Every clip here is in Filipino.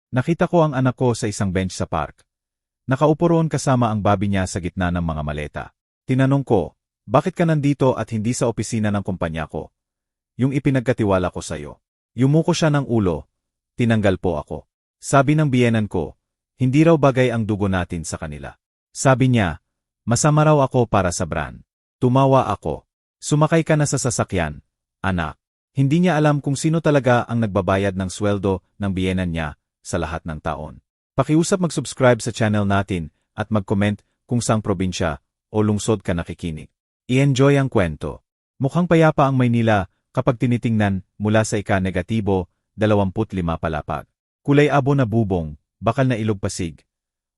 Nakita ko ang anak ko sa isang bench sa park. Nakaupo roon kasama ang baby niya sa gitna ng mga maleta. Tinanong ko, bakit ka nandito at hindi sa opisina ng kumpanya ko? Yung ipinagkatiwala ko sa'yo. Yumuko siya ng ulo. Tinanggal po ako. Sabi ng biyenan ko, hindi raw bagay ang dugo natin sa kanila. Sabi niya, masama raw ako para sa brand. Tumawa ako. Sumakay ka na sa sasakyan, anak. Hindi niya alam kung sino talaga ang nagbabayad ng sweldo ng biyenan niya sa lahat ng taon. Pakiusap mag-subscribe sa channel natin at mag-comment kung saang probinsya o lungsod ka nakikinig. I-enjoy ang kwento. Mukhang payapa ang Maynila kapag tinitingnan mula sa ika-negatibo 25 palapag. Kulay abo na bubong, bakal na ilog pasig.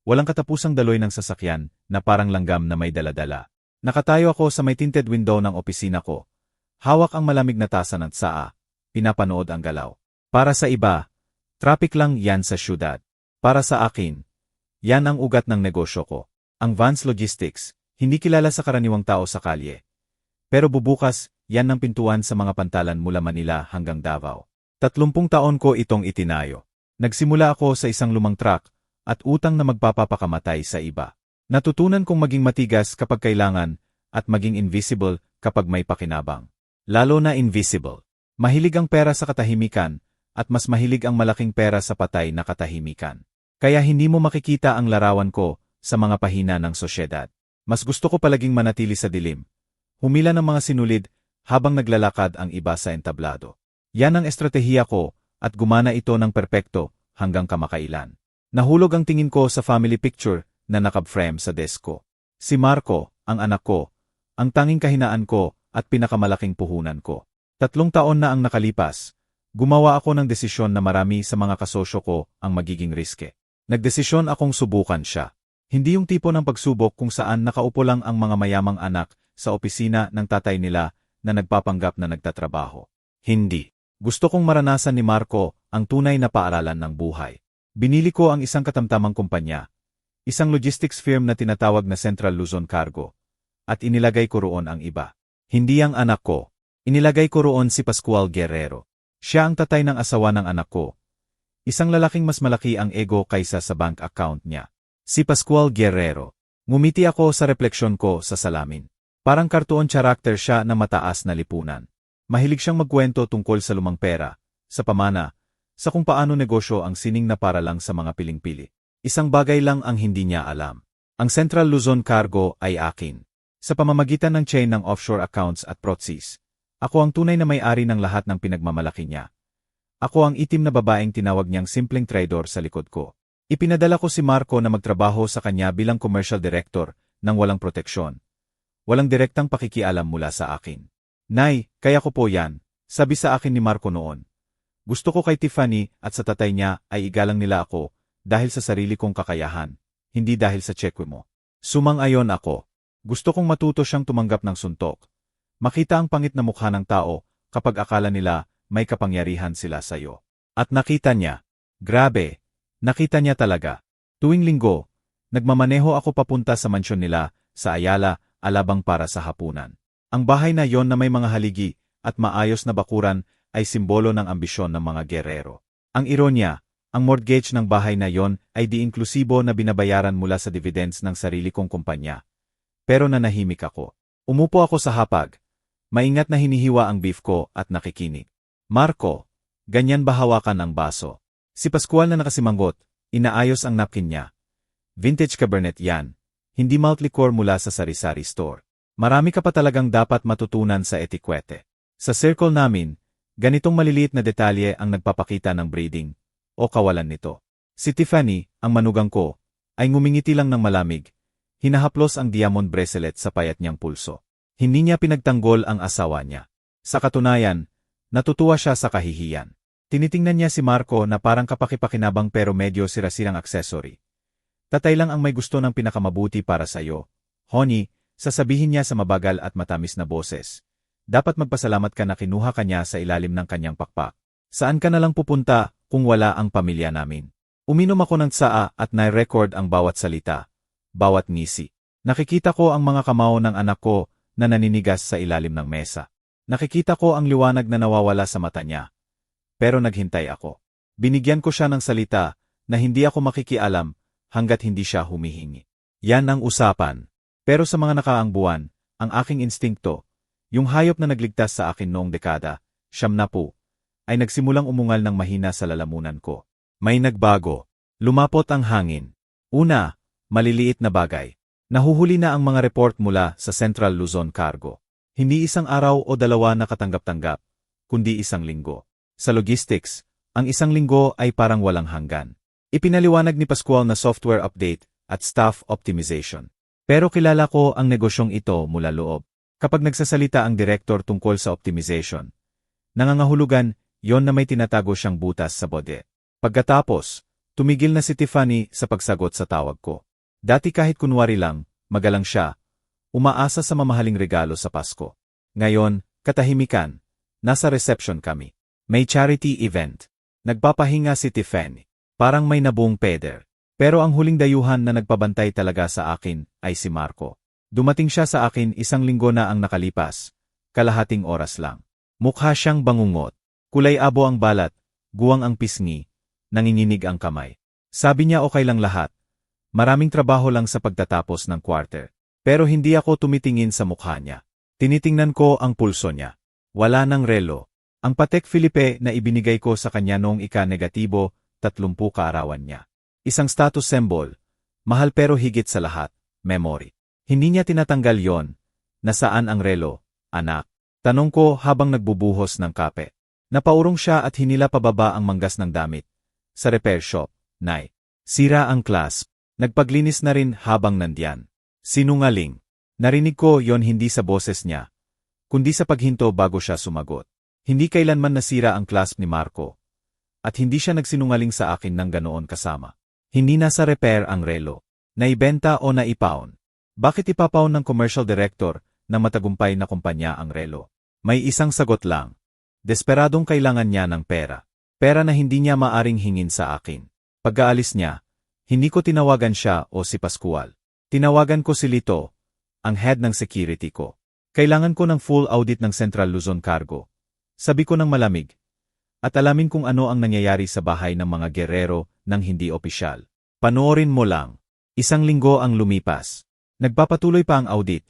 Walang katapusang daloy ng sasakyan na parang langgam na may daladala. Nakatayo ako sa may tinted window ng opisina ko. Hawak ang malamig na tasa ng tsaa. Pinapanood ang galaw. Para sa iba, traffic lang yan sa syudad. Para sa akin, yan ang ugat ng negosyo ko. Ang Vans Logistics, hindi kilala sa karaniwang tao sa kalye. Pero bubukas, yan ang pintuan sa mga pantalan mula Manila hanggang Davao. 30 taon ko itong itinayo. Nagsimula ako sa isang lumang truck at utang na magpapakamatay sa iba. Natutunan kong maging matigas kapag kailangan at maging invisible kapag may pakinabang. Lalo na invisible. Mahilig ang pera sa katahimikan at mas mahilig ang malaking pera sa patay na katahimikan. Kaya hindi mo makikita ang larawan ko sa mga pahina ng sosyedad. Mas gusto ko palaging manatili sa dilim. Humila ng mga sinulid habang naglalakad ang iba sa entablado. Yan ang estratehiya ko at gumana ito ng perpekto hanggang kamakailan. Nahulog ang tingin ko sa family picture na nakab-frame sa desk ko. Si Marco, ang anak ko, ang tanging kahinaan ko at pinakamalaking puhunan ko. 3 taon na ang nakalipas. Gumawa ako ng desisyon na marami sa mga kasosyo ko ang magiging riske. Nagdesisyon akong subukan siya. Hindi yung tipo ng pagsubok kung saan nakaupo lang ang mga mayamang anak sa opisina ng tatay nila na nagpapanggap na nagtatrabaho. Hindi. Gusto kong maranasan ni Marco ang tunay na paaralan ng buhay. Binili ko ang isang katamtamang kumpanya, isang logistics firm na tinatawag na Central Luzon Cargo, at inilagay ko roon ang iba. Hindi ang anak ko. Inilagay ko roon si Pascual Guerrero. Siya ang tatay ng asawa ng anak ko. Isang lalaking mas malaki ang ego kaysa sa bank account niya. Si Pascual Guerrero. Ngumiti ako sa refleksyon ko sa salamin. Parang cartoon character siya na mataas na lipunan. Mahilig siyang magkwento tungkol sa lumang pera, sa pamana, sa kung paano negosyo ang sining na para lang sa mga piling-pili. Isang bagay lang ang hindi niya alam. Ang Central Luzon Cargo ay akin. Sa pamamagitan ng chain ng offshore accounts at proxies, ako ang tunay na may-ari ng lahat ng pinagmamalaki niya. Ako ang itim na babaeng tinawag niyang simpleng trader sa likod ko. Ipinadala ko si Marco na magtrabaho sa kanya bilang commercial director nang walang proteksyon. Walang direktang pakikialam mula sa akin. Nay, kaya ko po yan, sabi sa akin ni Marco noon. Gusto ko kay Tiffany at sa tatay niya ay igalang nila ako dahil sa sarili kong kakayahan, hindi dahil sa tsekwe mo. Sumang-ayon ako. Gusto kong matuto siyang tumanggap ng suntok. Makita ang pangit na mukha ng tao kapag akala nila may kapangyarihan sila sa iyo. At nakita niya. Grabe. Nakita niya talaga. Tuwing linggo, nagmamaneho ako papunta sa mansyon nila sa Ayala, Alabang para sa hapunan. Ang bahay na yon na may mga haligi at maayos na bakuran ay simbolo ng ambisyon ng mga gerero. Ang ironya, ang mortgage ng bahay na yon ay di-inklusibo na binabayaran mula sa dividends ng sarili kong kumpanya. Pero nanahimik ako. Umupo ako sa hapag. Maingat na hinihiwa ang beef ko at nakikinig. Marco, ganyan ba hawakan ang baso? Si Pascual na nakasimanggot, inaayos ang napkin niya. Vintage Cabernet yan. Hindi malt liquor mula sa sari-sari store. Marami ka pa talagang dapat matutunan sa etikwete. Sa circle namin, ganitong maliliit na detalye ang nagpapakita ng breeding o kawalan nito. Si Tiffany, ang manugang ko, ay ngumingiti lang ng malamig. Hinahaplos ang diamond bracelet sa payat niyang pulso. Hindi niya pinagtanggol ang asawa niya. Sa katunayan, natutuwa siya sa kahihiyan. Tinitingnan niya si Marco na parang kapakipakinabang pero medyo sirasirang accessory. Tatay lang ang may gusto ng pinakamabuti para sa'yo. Honey, sasabihin niya sa mabagal at matamis na boses. Dapat magpasalamat ka na kinuha ka niya sa ilalim ng kanyang pakpak. Saan ka na lang pupunta kung wala ang pamilya namin? Uminom ako ng tsaa at nai-record ang bawat salita, bawat ngisi. Nakikita ko ang mga kamao ng anak ko na naninigas sa ilalim ng mesa. Nakikita ko ang liwanag na nawawala sa mata niya. Pero naghintay ako. Binigyan ko siya ng salita na hindi ako makikialam hanggat hindi siya humihingi. Yan ang usapan. Pero sa mga nakaraang buwan, ang aking instinkto, yung hayop na nagligtas sa akin noong dekada, 70, ay nagsimulang umungal ng mahina sa lalamunan ko. May nagbago. Lumapot ang hangin. Una, maliliit na bagay. Nahuhuli na ang mga report mula sa Central Luzon Cargo. Hindi isang araw o dalawa na katanggap-tanggap, kundi isang linggo. Sa logistics, ang isang linggo ay parang walang hanggan. Ipinaliwanag ni Pascual na software update at staff optimization. Pero kilala ko ang negosyong ito mula loob. Kapag nagsasalita ang direktor tungkol sa optimization, nangangahulugan yon na may tinatago siyang butas sa bode. Pagkatapos, tumigil na si Tiffany sa pagsagot sa tawag ko. Dati kahit kunwari lang, magalang siya, umaasa sa mamahaling regalo sa Pasko. Ngayon, katahimikan, nasa reception kami. May charity event. Nagpapahinga si Tiffany. Parang may nabuong peder. Pero ang huling dayuhan na nagpabantay talaga sa akin ay si Marco. Dumating siya sa akin isang linggo na ang nakalipas, kalahating oras lang. Mukha siyang bangungot. Kulay abo ang balat, guwang ang pisngi, nanginginig ang kamay. Sabi niya okay lang lahat. Maraming trabaho lang sa pagtatapos ng quarter. Pero hindi ako tumitingin sa mukha niya. Tinitingnan ko ang pulso niya. Wala nang relo. Ang Patek Philippe na ibinigay ko sa kanya noong ika-negatibo, 30 kaarawan niya. Isang status symbol. Mahal pero higit sa lahat, memory. Hindi niya tinatanggal yon. Nasaan ang relo, anak? Tanong ko habang nagbubuhos ng kape. Napaurong siya at hinila pababa ang manggas ng damit. Sa repair shop, Nay. Sira ang clasp. Nagpaglinis na rin habang nandiyan. Sinungaling. Narinig ko yon hindi sa boses niya, kundi sa paghinto bago siya sumagot. Hindi kailanman nasira ang clasp ni Marco. At hindi siya nagsinungaling sa akin ng ganoon kasama. Hindi nasa repair ang relo. Naibenta o naipawn. Bakit ipapawn ng commercial director na matagumpay na kumpanya ang relo? May isang sagot lang. Desperadong kailangan niya ng pera. Pera na hindi niya maaring hingin sa akin. Pagkaalis niya, hindi ko tinawagan siya o si Pascual. Tinawagan ko si Lito, ang head ng security ko. Kailangan ko ng full audit ng Central Luzon Cargo. Sabi ko ng malamig. At alamin kung ano ang nangyayari sa bahay ng mga gerero ng hindi opisyal. Panoorin mo lang. Isang linggo ang lumipas. Nagpapatuloy pa ang audit,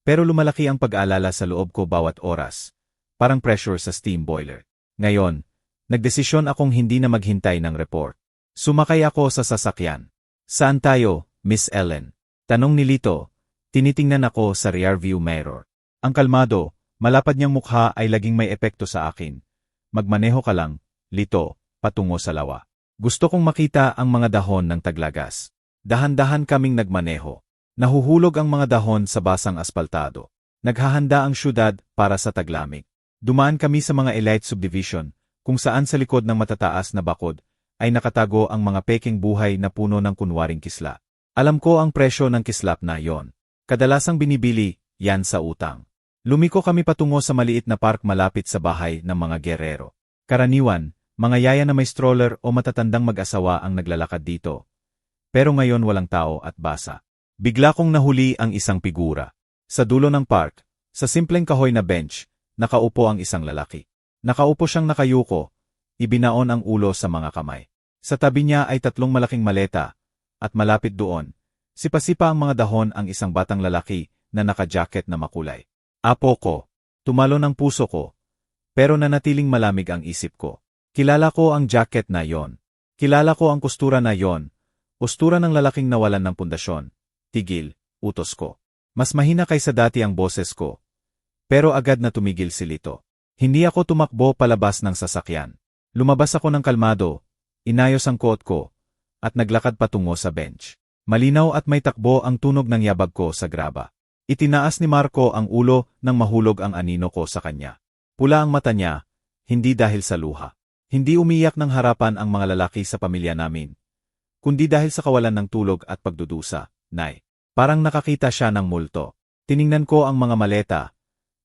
pero lumalaki ang pag-aalala sa loob ko bawat oras. Parang pressure sa steam boiler. Ngayon, nagdesisyon akong hindi na maghintay ng report. Sumakay ako sa sasakyan. Saan tayo, Miss Ellen? Tanong ni Lito. Tinitingnan ako sa rearview mirror. Ang kalmado, malapad niyang mukha ay laging may epekto sa akin. Magmaneho ka lang, Lito, patungo sa lawa. Gusto kong makita ang mga dahon ng taglagas. Dahan-dahan kaming nagmaneho. Nahuhulog ang mga dahon sa basang aspaltado. Naghahanda ang syudad para sa taglamig. Dumaan kami sa mga elite subdivision, kung saan sa likod ng matataas na bakod, ay nakatago ang mga peking buhay na puno ng kunwaring kisla. Alam ko ang presyo ng kislap na yon. Kadalasang binibili, yan sa utang. Lumiko kami patungo sa maliit na park malapit sa bahay ng mga gerero. Karaniwan, mga yaya na may stroller o matatandang mag-asawa ang naglalakad dito. Pero ngayon walang tao at basa. Bigla kong nahuli ang isang figura. Sa dulo ng park, sa simpleng kahoy na bench, nakaupo ang isang lalaki. Nakaupo siyang nakayuko, ibinaon ang ulo sa mga kamay. Sa tabi niya ay 3 malaking maleta, at malapit doon, sipa-sipa ang mga dahon ang isang batang lalaki na naka-jacket na makulay. Apo ko, tumalon ang puso ko, pero nanatiling malamig ang isip ko. Kilala ko ang jacket na yon. Kilala ko ang kustura na yon, postura ng lalaking nawalan ng pundasyon. Tigil, utos ko. Mas mahina kaysa dati ang boses ko. Pero agad na tumigil si Lito. Hindi ako tumakbo palabas ng sasakyan. Lumabas ako ng kalmado, inayos ang coat ko, at naglakad patungo sa bench. Malinaw at may takbo ang tunog ng yabag ko sa graba. Itinaas ni Marco ang ulo nang mahulog ang anino ko sa kanya. Pula ang mata niya, hindi dahil sa luha. Hindi umiyak ng harapan ang mga lalaki sa pamilya namin, kundi dahil sa kawalan ng tulog at pagdudusa. Nay, parang nakakita siya ng multo. Tiningnan ko ang mga maleta,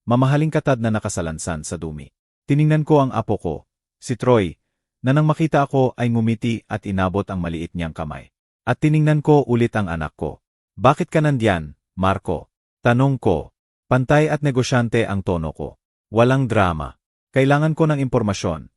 mamahaling katad na nakasalansan sa dumi. Tiningnan ko ang apo ko, si Troy, na nang makita ako ay ngumiti at inabot ang maliit niyang kamay. At tiningnan ko ulit ang anak ko. Bakit ka nandiyan, Marco? Tanong ko. Pantay at negosyante ang tono ko. Walang drama. Kailangan ko ng impormasyon.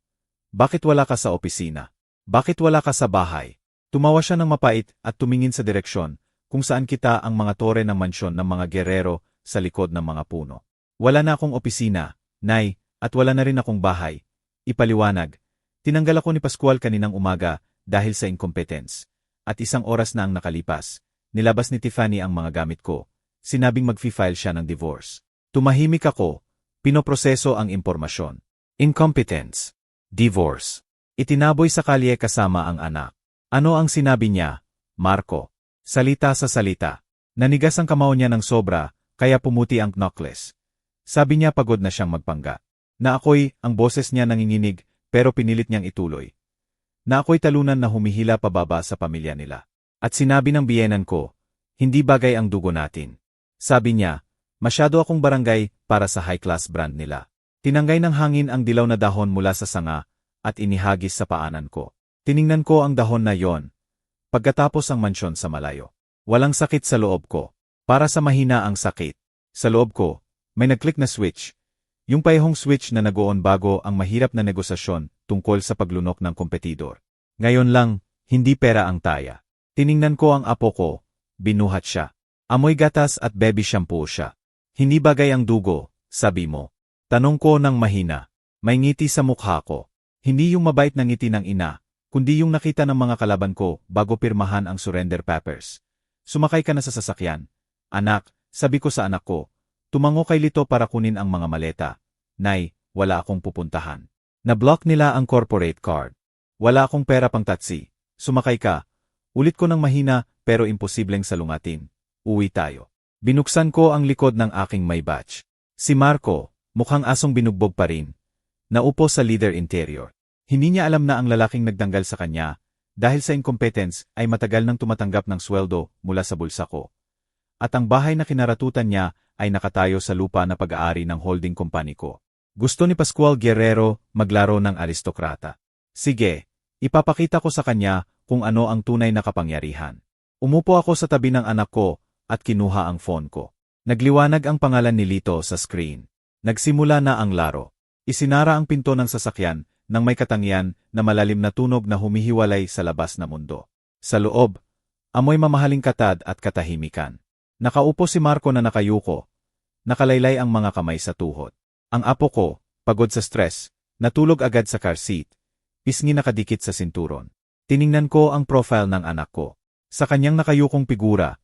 Bakit wala ka sa opisina? Bakit wala ka sa bahay? Tumawa siya ng mapait at tumingin sa direksyon kung saan kita ang mga tore ng mansyon ng mga gerero sa likod ng mga puno. Wala na akong opisina, Nay, at wala na rin akong bahay. Ipaliwanag, tinanggal ako ni Pascual kaninang umaga dahil sa incompetence. At 1 oras na ang nakalipas, nilabas ni Tiffany ang mga gamit ko. Sinabing mag-file siya ng divorce. Tumahimik ako, pinoproseso ang impormasyon. Incompetence. Divorce. Itinaboy sa kalye kasama ang anak. Ano ang sinabi niya, Marco? Salita sa salita. Nanigas ang kamao niya ng sobra, kaya pumuti ang knuckles. Sabi niya pagod na siyang magpangga. Na ako'y, ang boses niya nanginginig, pero pinilit niyang ituloy. Na ako'y talunan na humihila pababa sa pamilya nila. At sinabi ng biyenan ko, hindi bagay ang dugo natin. Sabi niya, masyado akong barangay para sa high-class brand nila. Tinanggay ng hangin ang dilaw na dahon mula sa sanga at inihagis sa paanan ko. Tiningnan ko ang dahon na yon. Pagkatapos ang mansyon sa malayo. Walang sakit sa loob ko. Para sa mahina ang sakit. Sa loob ko, may nag-click na switch. Yung payahong switch na nag-on bago ang mahirap na negosasyon tungkol sa paglunok ng kompetidor. Ngayon lang, hindi pera ang taya. Tiningnan ko ang apo ko, binuhat siya. Amoy gatas at baby shampoo siya. Hindi bagay ang dugo, sabi mo. Tanong ko ng mahina. May ngiti sa mukha ko. Hindi yung mabait na ngiti ng ina, kundi yung nakita ng mga kalaban ko bago pirmahan ang surrender papers. Sumakay ka na sa sasakyan. Anak, sabi ko sa anak ko, tumango kay Lito para kunin ang mga maleta. Nay, wala akong pupuntahan. Na-block nila ang corporate card. Wala akong pera pang taxi. Sumakay ka. Ulit ko ng mahina pero imposibleng salungatin. Uwi tayo. Binuksan ko ang likod ng aking Maybach. Si Marco, mukhang asong binugbog pa rin. Naupo sa leather interior. Hindi niya alam na ang lalaking nagdanggal sa kanya, dahil sa incompetence ay matagal nang tumatanggap ng sweldo mula sa bulsa ko. At ang bahay na kinaratutan niya ay nakatayo sa lupa na pag-aari ng holding company ko. Gusto ni Pascual Guerrero maglaro ng aristokrata. Sige, ipapakita ko sa kanya kung ano ang tunay na kapangyarihan. Umupo ako sa tabi ng anak ko at kinuha ang phone ko. Nagliwanag ang pangalan ni Lito sa screen. Nagsimula na ang laro. Isinara ang pinto ng sasakyan nang may katangian na malalim na tunog na humihiwalay sa labas na mundo. Sa loob, amoy mamahaling katad at katahimikan. Nakaupo si Marco na nakayuko. Nakalaylay ang mga kamay sa tuhod. Ang apo ko, pagod sa stress, natulog agad sa car seat. Pisngi nakadikit sa sinturon. Tiningnan ko ang profile ng anak ko. Sa kanyang nakayukong figura,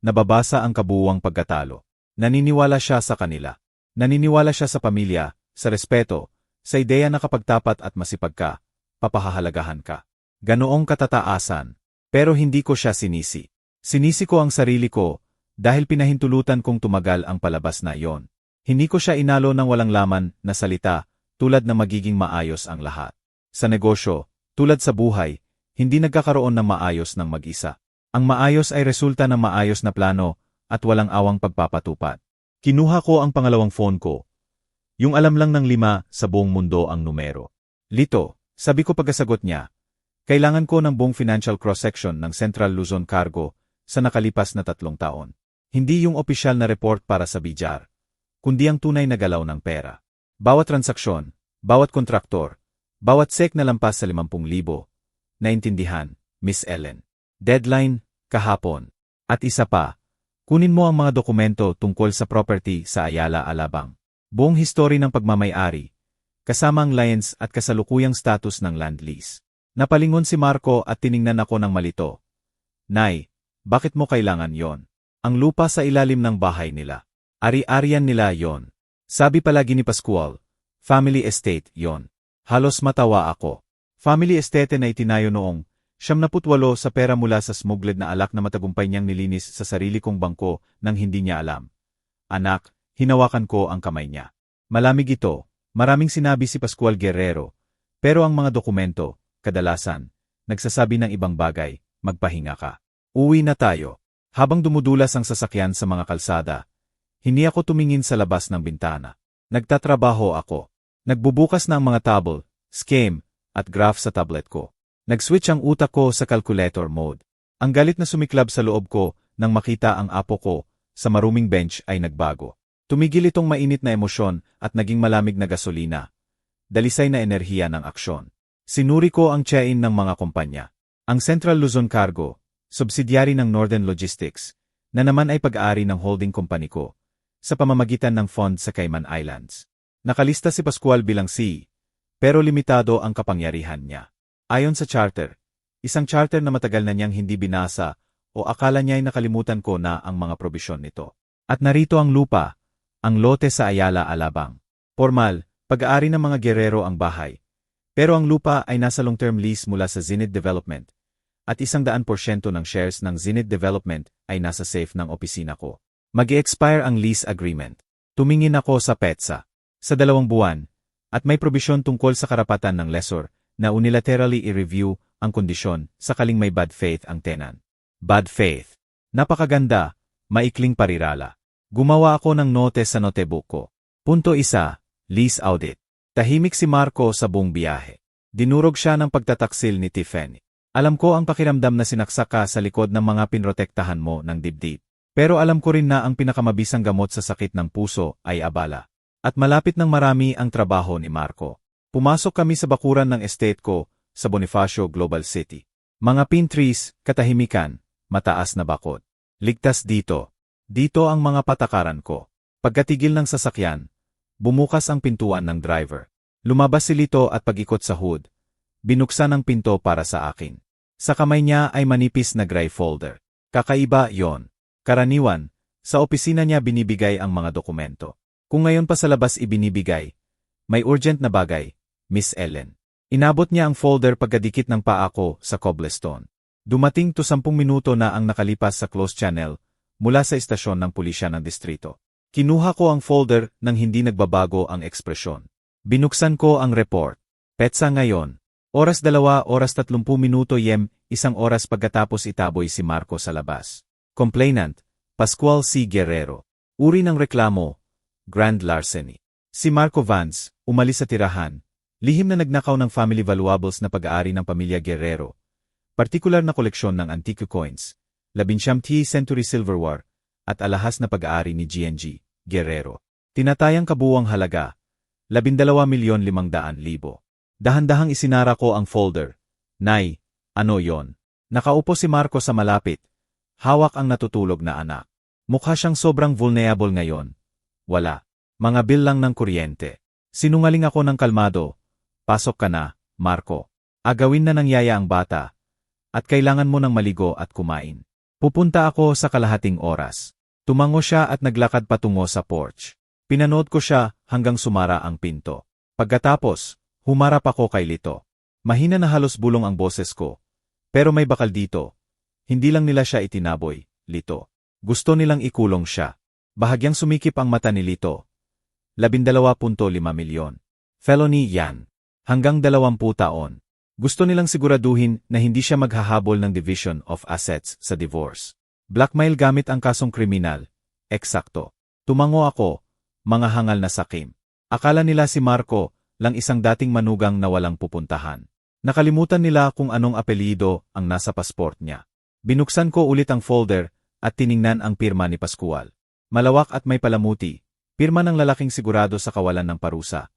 nababasa ang kabuuang pagkatalo. Naniniwala siya sa kanila. Naniniwala siya sa pamilya, sa respeto, sa ideya na kapag tapat at masipag ka, papahahalagahan ka. Ganoong katataasan. Pero hindi ko siya sinisi. Sinisi ko ang sarili ko, dahil pinahintulutan kong tumagal ang palabas na iyon. Hindi ko siya inalo ng walang laman na salita, tulad na magiging maayos ang lahat. Sa negosyo, tulad sa buhay, hindi nagkakaroon ng maayos ng mag-isa. Ang maayos ay resulta ng maayos na plano at walang awang pagpapatupad. Kinuha ko ang pangalawang phone ko. Yung alam lang ng 5 sa buong mundo ang numero. Lito, sabi ko pagkasagot niya, kailangan ko ng buong financial cross-section ng Central Luzon Cargo sa nakalipas na 3 taon. Hindi yung opisyal na report para sa bidyar, kundi ang tunay na galaw ng pera. Bawat transaksyon, bawat kontraktor, bawat sek na lampas sa 50,000. Naintindihan, Miss Ellen. Deadline, kahapon. At isa pa, kunin mo ang mga dokumento tungkol sa property sa Ayala Alabang. Buong history ng pagmamay-ari, kasama ang liens at kasalukuyang status ng land lease. Napalingon si Marco at tiningnan ako ng malito. Nay, bakit mo kailangan yon? Ang lupa sa ilalim ng bahay nila. Ari-arian nila yon. Sabi palagi ni Pascual, family estate yon. Halos matawa ako. Family estate na itinayo noong 78 sa pera mula sa smuggled na alak na matagumpay niyang nilinis sa sarili kong bangko nang hindi niya alam. Anak, hinawakan ko ang kamay niya. Malamig ito, maraming sinabi si Pascual Guerrero, pero ang mga dokumento, kadalasan, nagsasabi ng ibang bagay, magpahinga ka. Uwi na tayo. Habang dumudulas ang sasakyan sa mga kalsada, hindi ako tumingin sa labas ng bintana. Nagtatrabaho ako. Nagbubukas ng mga table, scheme, at graph sa tablet ko. Nag-switch ang utak ko sa calculator mode. Ang galit na sumiklab sa loob ko nang makita ang apo ko sa maruming bench ay nagbago. Tumigil itong mainit na emosyon at naging malamig na gasolina. Dalisay na enerhiya ng aksyon. Sinuri ko ang tsain ng mga kumpanya. Ang Central Luzon Cargo, subsidiary ng Northern Logistics, na naman ay pag-aari ng holding company ko, sa pamamagitan ng fund sa Cayman Islands. Nakalista si Pascual bilang C, pero limitado ang kapangyarihan niya. Ayon sa charter, isang charter na matagal na niyang hindi binasa o akala niya ay nakalimutan ko na ang mga probisyon nito. At narito ang lupa, ang lote sa Ayala, Alabang. Formal, pag-aari ng mga Guerrero ang bahay. Pero ang lupa ay nasa long-term lease mula sa Zenith Development. At 100% ng shares ng Zenith Development ay nasa safe ng opisina ko. Mag-i-expire ang lease agreement. Tumingin ako sa PETSA. Sa 2 buwan, at may probisyon tungkol sa karapatan ng lessor na unilaterally i-review ang kondisyon sakaling may bad faith ang tenant. Bad faith. Napakaganda, maikling parirala. Gumawa ako ng note sa notebook ko. Punto 1. Lease audit. Tahimik si Marco sa buong biyahe. Dinurog siya ng pagtataksil ni Tiffany. Alam ko ang pakiramdam na sinaksak ka sa likod ng mga pinrotektahan mo ng dibdib. Pero alam ko rin na ang pinakamabisang gamot sa sakit ng puso ay abala. At malapit ng marami ang trabaho ni Marco. Pumasok kami sa bakuran ng estate ko sa Bonifacio Global City. Mga pine trees, katahimikan, mataas na bakod. Ligtas dito. Dito ang mga patakaran ko. Pagkatigil ng sasakyan, bumukas ang pintuan ng driver. Lumabas si Lito at pag-ikot sa hood. Binuksan ang pinto para sa akin. Sa kamay niya ay manipis na gray folder. Kakaiba yon. Karaniwan, sa opisina niya binibigay ang mga dokumento. Kung ngayon pa sa labas ibinibigay, may urgent na bagay, Miss Ellen. Inabot niya ang folder pagkadikit ng paa ko sa cobblestone. Dumating to 10 minuto na ang nakalipas sa closed channel mula sa istasyon ng pulisya ng distrito. Kinuha ko ang folder nang hindi nagbabago ang ekspresyon. Binuksan ko ang report. PETSA ngayon. Oras 2, oras 30 minuto yem, 1 oras pagkatapos itaboy si Marco sa labas. Complainant, Pascual C. Guerrero. Uri ng reklamo, grand larceny. Si Marco Vance, umalis sa tirahan. Lihim na nagnakaw ng family valuables na pag-aari ng pamilya Guerrero. Partikular na koleksyon ng antique coins, 19th century silverware, at alahas na pag-aari ni GNG, Guerrero. Tinatayang kabuuang halaga, 12,500,000. Dahan-dahang isinara ko ang folder. Nay, ano yon? Nakaupo si Marco sa malapit. Hawak ang natutulog na anak. Mukha siyang sobrang vulnerable ngayon. Wala. Mga bill lang ng kuryente. Sinungaling ako ng kalmado. Pasok ka na, Marco. Agawin na ng yaya ang bata. At kailangan mo ng maligo at kumain. Pupunta ako sa kalahating oras. Tumango siya at naglakad patungo sa porch. Pinanood ko siya hanggang sumara ang pinto. Pagkatapos, humarap ako kay Lito. Mahina na halos bulong ang boses ko. Pero may bakal dito. Hindi lang nila siya itinaboy, Lito. Gusto nilang ikulong siya. Bahagyang sumikip ang mata ni Lito. 12.5 milyon. Felony yan. Hanggang 20 taon. Gusto nilang siguraduhin na hindi siya maghahabol ng division of assets sa divorce. Blackmail gamit ang kasong kriminal. Eksakto. Tumango ako. Mga hangal na sakim. Akala nila si Marco lang isang dating manugang na walang pupuntahan. Nakalimutan nila kung anong apelyido ang nasa pasport niya. Binuksan ko ulit ang folder at tiningnan ang pirma ni Pascual. Malawak at may palamuti. Pirma ng lalaking sigurado sa kawalan ng parusa.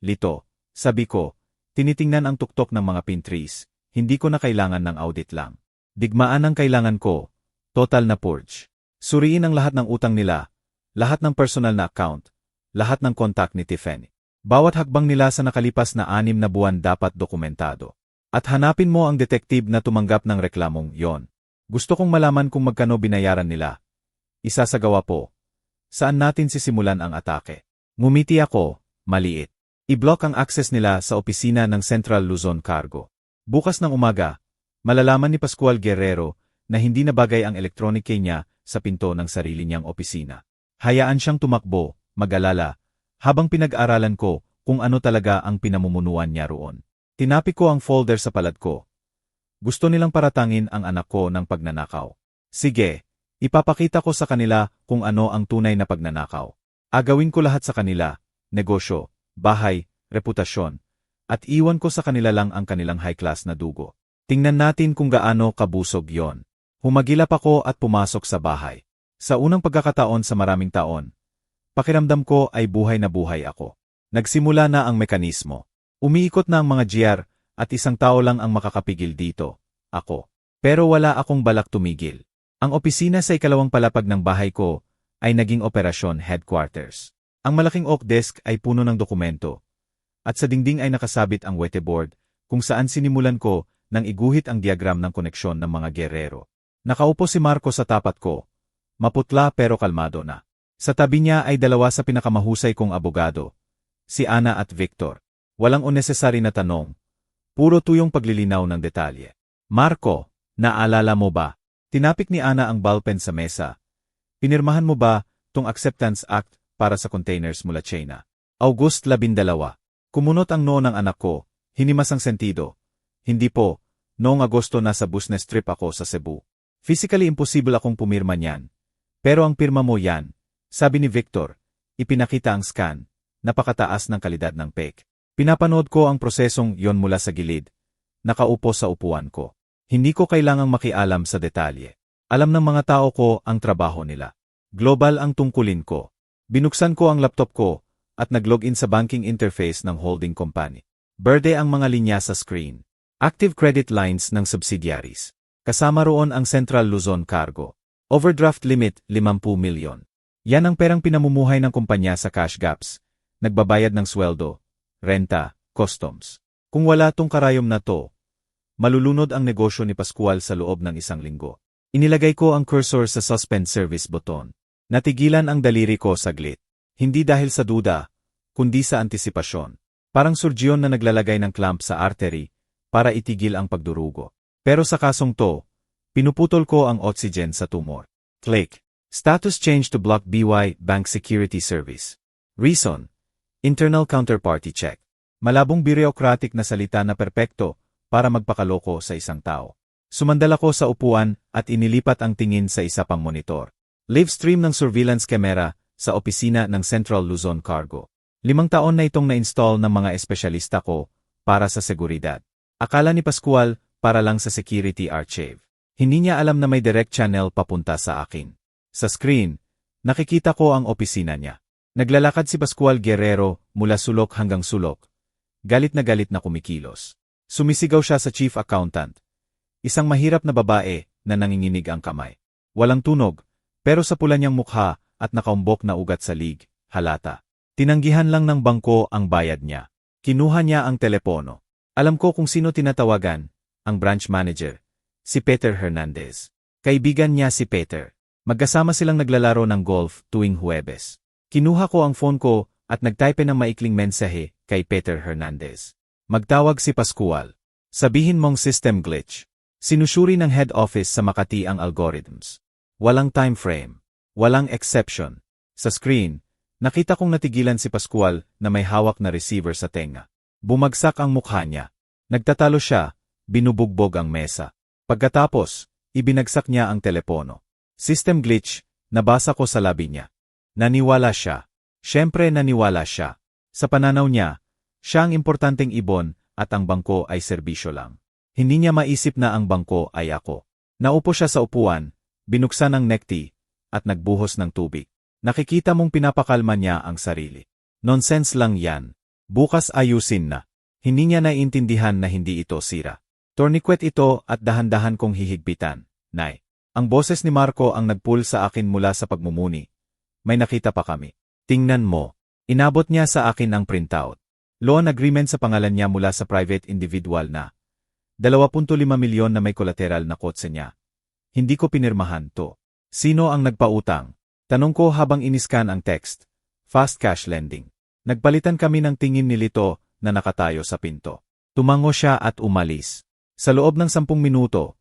Lito, sabi ko, tinitingnan ang tuktok ng mga pine trees. Hindi ko na kailangan ng audit lang. Digmaan ang kailangan ko. Total na purge. Suriin ang lahat ng utang nila. Lahat ng personal na account, lahat ng contact ni Tiffany. Bawat hakbang nila sa nakalipas na 6 na buwan dapat dokumentado. At hanapin mo ang detective na tumanggap ng reklamong yon. Gusto kong malaman kung magkano binayaran nila. Isasagawa po. Saan natin sisimulan ang atake? Ngumiti ako, maliit. I-block ang access nila sa opisina ng Central Luzon Cargo. Bukas ng umaga, malalaman ni Pascual Guerrero na hindi na bagay ang electronic key niya sa pinto ng sarili niyang opisina. Hayaan siyang tumakbo, mag-alala, habang pinag-aralan ko kung ano talaga ang pinamumunuan niya roon. Tinapik ko ang folder sa palad ko. Gusto nilang paratangin ang anak ko ng pagnanakaw. Sige, ipapakita ko sa kanila kung ano ang tunay na pagnanakaw. Agawin ko lahat sa kanila, negosyo, bahay, reputasyon, at iwan ko sa kanila lang ang kanilang high-class na dugo. Tingnan natin kung gaano kabusog yon. Humagilap ako at pumasok sa bahay. Sa unang pagkakataon sa maraming taon, pakiramdam ko ay buhay na buhay ako. Nagsimula na ang mekanismo. Umiikot na ang mga GR at isang tao lang ang makakapigil dito. ako. Pero wala akong balak tumigil. Ang opisina sa ikalawang palapag ng bahay ko ay naging operasyon headquarters. Ang malaking oak desk ay puno ng dokumento. At sa dingding ay nakasabit ang whiteboard kung saan sinimulan ko nang iguhit ang diagram ng koneksyon ng mga gerero. Nakaupo si Marco sa tapat ko. Maputla pero kalmado na. Sa tabi niya ay dalawa sa pinakamahusay kong abogado, si Ana at Victor. Walang unnecessary na tanong. Puro tuyong paglilinaw ng detalye. Marco, naalala mo ba? Tinapik ni Ana ang ballpen sa mesa. Pinirmahan mo ba tong Acceptance Act para sa containers mula China? August 12. Kumunot ang noo ng anak ko, hinimas ang sentido. Hindi po, noong Agosto nasa business trip ako sa Cebu. Physically impossible akong pumirma niyan. Pero ang pirma mo yan, sabi ni Victor, ipinakita ang scan, napakataas ng kalidad ng PEC. Pinapanood ko ang prosesong yon mula sa gilid, nakaupo sa upuan ko. Hindi ko kailangang makialam sa detalye. Alam ng mga tao ko ang trabaho nila. Global ang tungkulin ko. Binuksan ko ang laptop ko at nag-login sa banking interface ng holding company. Berde ang mga linya sa screen. Active credit lines ng subsidiaries. Kasama roon ang Central Luzon Cargo. Overdraft limit, 50 milyon. Yan ang perang pinamumuhay ng kumpanya sa cash gaps. Nagbabayad ng sweldo, renta, customs. Kung wala tong karayom na to, malulunod ang negosyo ni Pascual sa loob ng isang linggo. Inilagay ko ang cursor sa suspend service button. Natigilan ang daliri ko saglit. Hindi dahil sa duda, kundi sa antisipasyon. Parang surgeon na naglalagay ng clamp sa artery para itigil ang pagdurugo. Pero sa kasong to, pinuputol ko ang oxygen sa tumor. Click. Status change to block BY Bank Security Service. Reason. Internal counterparty check. Malabong bureaucratic na salita na perpekto para magpakaloko sa isang tao. Sumandal ako sa upuan at inilipat ang tingin sa isa pang monitor. Live stream ng surveillance camera sa opisina ng Central Luzon Cargo. 5 taon na itong na-install ng mga espesyalista ko para sa seguridad. Akala ni Pascual para lang sa security archive. Hindi niya alam na may direct channel papunta sa akin. Sa screen, nakikita ko ang opisina niya. Naglalakad si Pascual Guerrero mula sulok hanggang sulok. Galit na kumikilos. Sumisigaw siya sa chief accountant. Isang mahirap na babae na nanginginig ang kamay. Walang tunog, pero sa pula niyang mukha at nakaumbok na ugat sa lig, halata. Tinanggihan lang ng bangko ang bayad niya. Kinuha niya ang telepono. Alam ko kung sino tinatawagan, ang branch manager, si Peter Hernandez. Kaibigan niya si Peter. Magkasama silang naglalaro ng golf tuwing Huwebes. Kinuha ko ang phone ko at nagtype ng maikling mensahe kay Peter Hernandez. Magtawag si Pascual. Sabihin mong system glitch. Sinusuri ng head office sa Makati ang algorithms. Walang time frame. Walang exception. Sa screen, nakita kong natigilan si Pascual na may hawak na receiver sa tenga. Bumagsak ang mukha niya. Nagtatalo siya, binubugbog ang mesa. Pagkatapos, ibinagsak niya ang telepono. System glitch, nabasa ko sa labi niya. Naniwala siya. Siyempre naniwala siya. Sa pananaw niya, siya ang importanteng ibon at ang bangko ay serbisyo lang. Hindi niya maisip na ang bangko ay ako. Naupo siya sa upuan, binuksan ang necktie, at nagbuhos ng tubig. Nakikita mong pinapakalma niya ang sarili. Nonsense lang yan. Bukas ayusin na. Hindi niya naiintindihan na hindi ito sira. Tourniquet ito at dahan-dahan kong hihigpitan. Nay. Ang boses ni Marco ang nagpull sa akin mula sa pagmumuni. May nakita pa kami. Tingnan mo. Inabot niya sa akin ang printout. Loan agreement sa pangalan niya mula sa private individual na 2.5 milyon na may collateral na kotse niya. Hindi ko pinirmahan to. Sino ang nagpautang? Tanong ko habang iniskan ang text. Fast cash lending. Nagpalitan kami ng tingin ni Lito na nakatayo sa pinto. Tumango siya at umalis. Sa loob ng 10 minuto,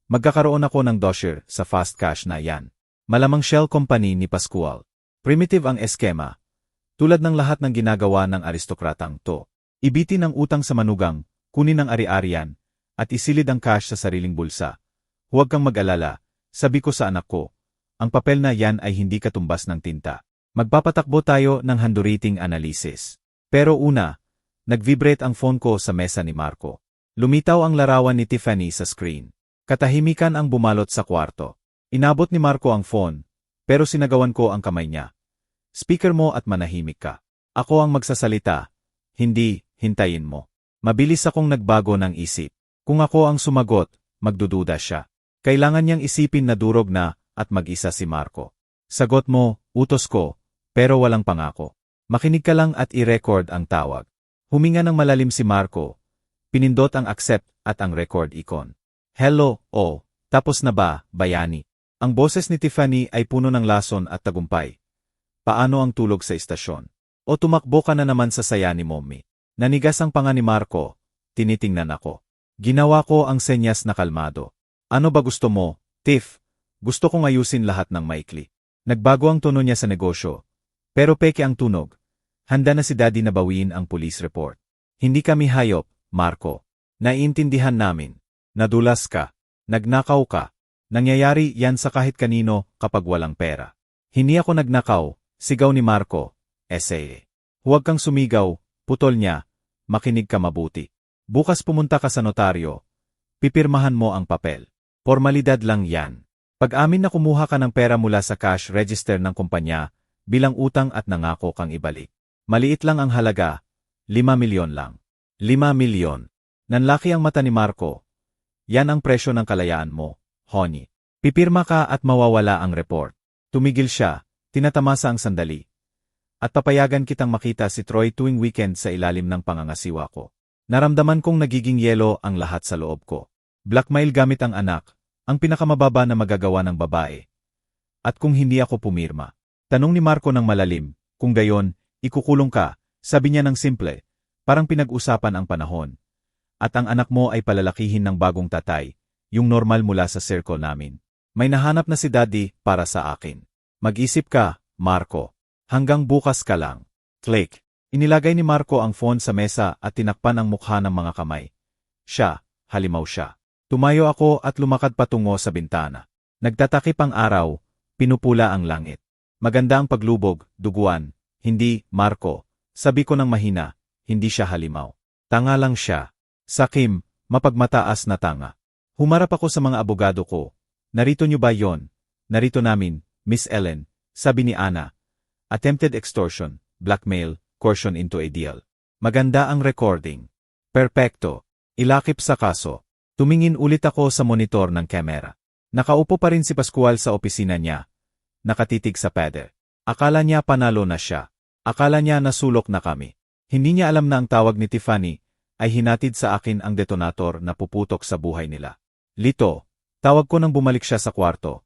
magkakaroon ako ng dossier sa fast cash na yan. Malamang shell company ni Pascual. Primitive ang eskema. Tulad ng lahat ng ginagawa ng aristokratang to. Ibitin ang utang sa manugang, kunin ang ari-arian, at isilid ang cash sa sariling bulsa. Huwag kang mag-alala, sabi ko sa anak ko. Ang papel na yan ay hindi katumbas ng tinta. Magpapatakbo tayo ng handwriting analysis. Pero una, nag-vibrate ang phone ko sa mesa ni Marco. Lumitaw ang larawan ni Tiffany sa screen. Katahimikan ang bumalot sa kwarto. Inabot ni Marco ang phone, pero sinagawan ko ang kamay niya. Speaker mo at manahimik ka. Ako ang magsasalita. Hindi, hintayin mo. Mabilis akong nagbago ng isip. Kung ako ang sumagot, magdududa siya. Kailangan niyang isipin na durog na at mag-isa si Marco. Sagot mo, utos ko, pero walang pangako. Makinig ka lang at i-record ang tawag. Huminga ng malalim si Marco. Pinindot ang accept at ang record icon. Hello, oh, tapos na ba, bayani? Ang boses ni Tiffany ay puno ng lason at tagumpay. Paano ang tulog sa istasyon? O tumakbo ka na naman sa saya ni Mommy? Nanigas ang panga ni Marco. Tinitingnan ako. Ginawa ko ang senyas na kalmado. Ano ba gusto mo, Tiff? Gusto kong ayusin lahat ng maikli. Nagbago ang tono niya sa negosyo. Pero peke ang tunog. Handa na si Daddy na bawiin ang police report. Hindi kami hayop, Marco. Naiintindihan namin. Nadulas ka. Nagnakaw ka. Nangyayari yan sa kahit kanino kapag walang pera. Hindi ako nagnakaw, sigaw ni Marco. Huwag kang sumigaw, putol niya. Makinig ka mabuti. Bukas pumunta ka sa notaryo. Pipirmahan mo ang papel. Formalidad lang yan. Pag-amin na kumuha ka ng pera mula sa cash register ng kumpanya bilang utang at nangako kang ibalik. Maliit lang ang halaga, 5 milyon lang. 5 milyon. Nanlaki ang mata ni Marco. Yan ang presyo ng kalayaan mo, honey. Pipirma ka at mawawala ang report. Tumigil siya, tinatamasa ang sandali. At papayagan kitang makita si Troy tuwing weekend sa ilalim ng pangangasiwa ko. Naramdaman kong nagiging yelo ang lahat sa loob ko. Blackmail gamit ang anak, ang pinakamababa na magagawa ng babae. At kung hindi ako pumirma? Tanong ni Marco ng malalim, kung gayon, ikukulong ka, sabi niya ng simple, parang pinag-usapan ang panahon. At ang anak mo ay palalakihin ng bagong tatay, yung normal mula sa circle namin. May nahanap na si Daddy para sa akin. Mag-isip ka, Marco. Hanggang bukas ka lang. Click. Inilagay ni Marco ang phone sa mesa at tinakpan ang mukha ng mga kamay. Siya, halimaw siya. Tumayo ako at lumakad patungo sa bintana. Nagtatakip ang araw, pinupula ang langit. Maganda ang paglubog, duguan. Hindi, Marco. Sabi ko ng mahina, hindi siya halimaw. Tanga lang siya. Sakim, mapagmataas na tanga. Humarap ako sa mga abogado ko. Narito niyo ba yon? Narito namin, Miss Ellen, sabi ni Ana. Attempted extortion, blackmail, coercion into a deal. Maganda ang recording. Perpekto. Ilakip sa kaso. Tumingin ulit ako sa monitor ng kamera. Nakaupo pa rin si Pascual sa opisina niya. Nakatitig sa pader. Akala niya panalo na siya. Akala niya nasulok na kami. Hindi niya alam na ang tawag ni Tiffany ay hinatid sa akin ang detonator na puputok sa buhay nila. Lito, tawag ko nang bumalik siya sa kwarto.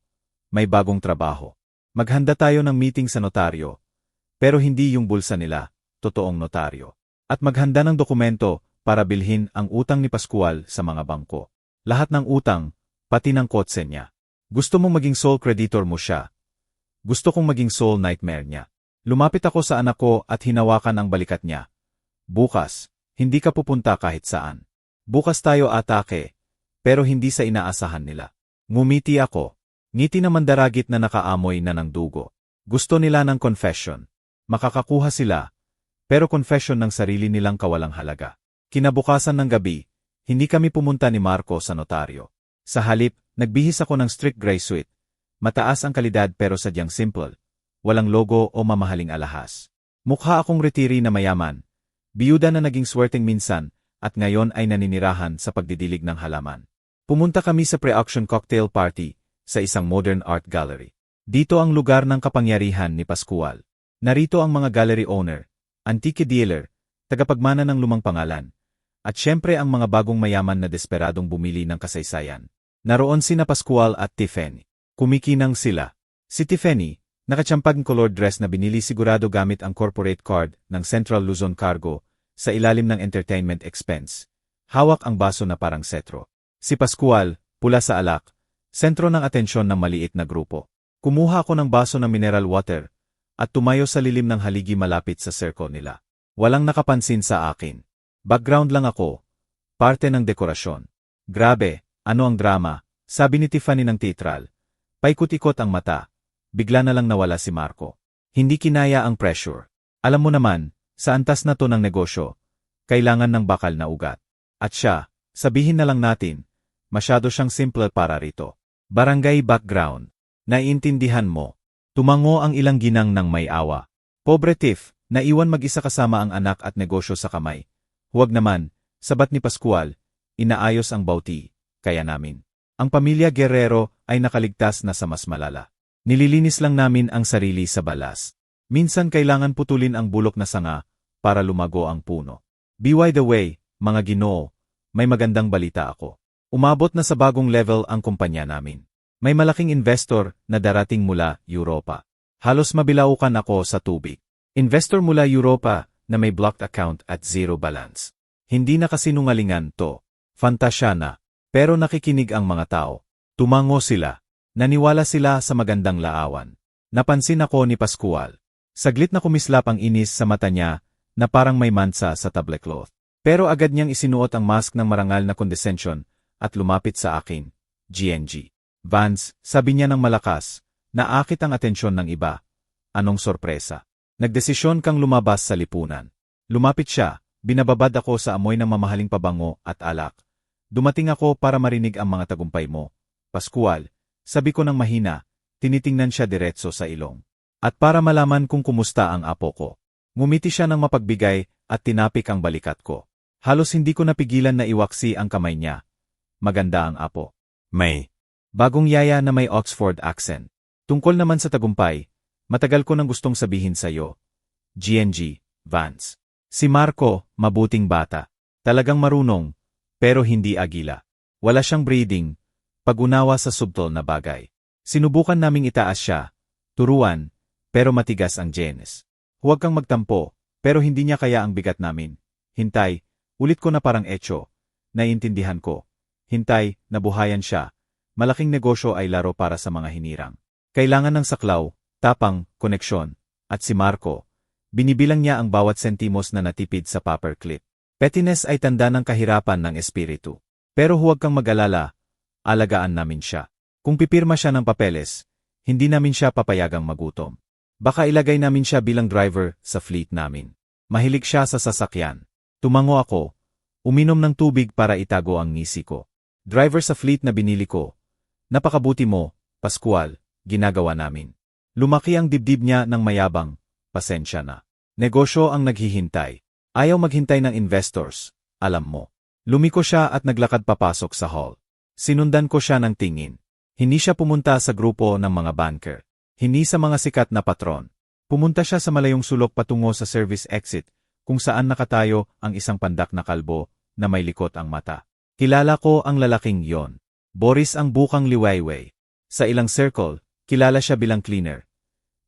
May bagong trabaho. Maghanda tayo ng meeting sa notaryo. Pero hindi yung bulsa nila, totoong notaryo. At maghanda ng dokumento para bilhin ang utang ni Pascual sa mga bangko. Lahat ng utang, pati ng kotse niya. Gusto mong maging sole creditor mo siya. Gusto kong maging sole nightmare niya. Lumapit ako sa anak ko at hinawakan ang balikat niya. Bukas, hindi ka pupunta kahit saan. Bukas tayo atake, pero hindi sa inaasahan nila. Ngumiti ako. Ngiti na mandaragit na nakaamoy na ng dugo. Gusto nila ng confession. Makakakuha sila, pero confession ng sarili nilang kawalang halaga. Kinabukasan ng gabi, hindi kami pumunta ni Marco sa notaryo. Sa halip, nagbihis ako ng strict gray suite. Mataas ang kalidad pero sadyang simple. Walang logo o mamahaling alahas. Mukha akong retiri na mayaman. Biyuda na naging swerteng minsan, at ngayon ay naninirahan sa pagdidilig ng halaman. Pumunta kami sa pre-auction cocktail party, sa isang modern art gallery. Dito ang lugar ng kapangyarihan ni Pascual. Narito ang mga gallery owner, antique dealer, tagapagmana ng lumang pangalan, at syempre ang mga bagong mayaman na desperadong bumili ng kasaysayan. Naroon sina Pascual at Tiffany. Kumikinang sila. Si Tiffany, nakatsampag colored dress na binili sigurado gamit ang corporate card ng Central Luzon Cargo sa ilalim ng entertainment expense. Hawak ang baso na parang setro. Si Pascual, pula sa alak, sentro ng atensyon ng maliit na grupo. Kumuha ako ng baso ng mineral water at tumayo sa lilim ng haligi malapit sa circle nila. Walang nakapansin sa akin. Background lang ako. Parte ng dekorasyon. Grabe, ano ang drama, sabi ni Tiffany ng teatral. Paikot-ikot ang mata. Bigla na lang nawala si Marco. Hindi kinaya ang pressure. Alam mo naman, sa antas na to ng negosyo, kailangan ng bakal na ugat. At siya, sabihin na lang natin, masyado siyang simple para rito. Barangay background. Naiintindihan mo. Tumango ang ilang ginang ng may awa. Pobre Tiff, naiwan mag-isa kasama ang anak at negosyo sa kamay. Huwag naman, sabat ni Pascual, inaayos ang bauti. kaya namin. Ang pamilya Guerrero ay nakaligtas na sa mas malala. Nililinis lang namin ang sarili sa balas. Minsan kailangan putulin ang bulok na sanga para lumago ang puno. By the way, mga Ginoo, may magandang balita ako. Umabot na sa bagong level ang kumpanya namin. May malaking investor na darating mula Europa. Halos mabilaukan ako sa tubig. Investor mula Europa na may blocked account at zero balance. Hindi na kasinungalingan to. Fantasya na. Pero nakikinig ang mga tao. Tumango sila. Naniwala sila sa magandang laawan. Napansin ako ni Pascual. Saglit na kumislap ang inis sa mata niya na parang may mansa sa tablecloth. Pero agad niyang isinuot ang mask ng marangal na condescension at lumapit sa akin. GNG. Vance, sabi niya ng malakas, naakit ang atensyon ng iba. Anong sorpresa? Nagdesisyon kang lumabas sa lipunan. Lumapit siya, binababad ako sa amoy ng mamahaling pabango at alak. Dumating ako para marinig ang mga tagumpay mo. Pascual, sabi ko ng mahina, tinitingnan siya diretso sa ilong. At para malaman kung kumusta ang apo ko. Ngumiti siya ng mapagbigay at tinapik ang balikat ko. Halos hindi ko napigilan na iwaksi ang kamay niya. Maganda ang apo. May bagong yaya na may Oxford accent. Tungkol naman sa tagumpay, matagal ko nang gustong sabihin sa'yo. GNG, Vance. Si Marco, mabuting bata. Talagang marunong, pero hindi agila. Wala siyang breeding, pag-unawa sa subtle na bagay. Sinubukan naming itaas siya, turuan, pero matigas ang genes. Huwag kang magtampo, pero hindi niya kaya ang bigat namin. Hintay, ulit ko na parang etso. Naiintindihan ko. Hintay, nabuhayan siya. Malaking negosyo ay laro para sa mga hinirang. Kailangan ng saklaw, tapang, koneksyon. At si Marco, binibilang niya ang bawat sentimos na natipid sa paperclip. Pettiness ay tanda ng kahirapan ng espiritu. Pero huwag kang mag-alala, alagaan namin siya. Kung pipirma siya ng papeles, hindi namin siya papayagang magutom. Baka ilagay namin siya bilang driver sa fleet namin. Mahilig siya sa sasakyan. Tumango ako, uminom ng tubig para itago ang ngisi ko. Driver sa fleet na binili ko. Napakabuti mo, Pascual, ginagawa namin. Lumaki ang dibdib niya ng mayabang, pasensya na. Negosyo ang naghihintay. Ayaw maghintay ng investors, alam mo. Lumiko siya at naglakad papasok sa hall. Sinundan ko siya ng tingin. Hindi siya pumunta sa grupo ng mga banker. Hindi sa mga sikat na patron. Pumunta siya sa malayong sulok patungo sa service exit, kung saan nakatayo ang isang pandak na kalbo na may likot ang mata. Kilala ko ang lalaking yon. Boris ang bukang liwayway. Sa ilang circle, kilala siya bilang cleaner.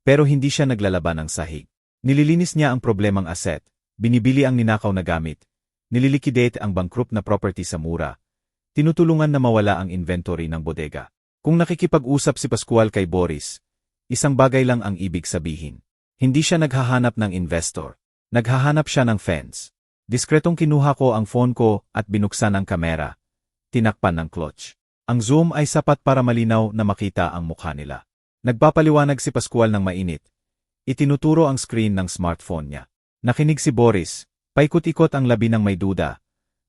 Pero hindi siya naglalaban ng sahig. Nililinis niya ang problemang asset. Binibili ang ninakaw na gamit, nililikidate ang bankrupt na property sa mura, tinutulungan na mawala ang inventory ng bodega. Kung nakikipag-usap si Pascual kay Boris, isang bagay lang ang ibig sabihin. Hindi siya naghahanap ng investor, naghahanap siya ng fence. Diskretong kinuha ko ang phone ko at binuksan ang kamera. Tinakpan ng clutch. Ang zoom ay sapat para malinaw na makita ang mukha nila. Nagpapaliwanag si Pascual ng mainit. Itinuturo ang screen ng smartphone niya. Nakinig si Boris, paikot-ikot ang labi ng may duda.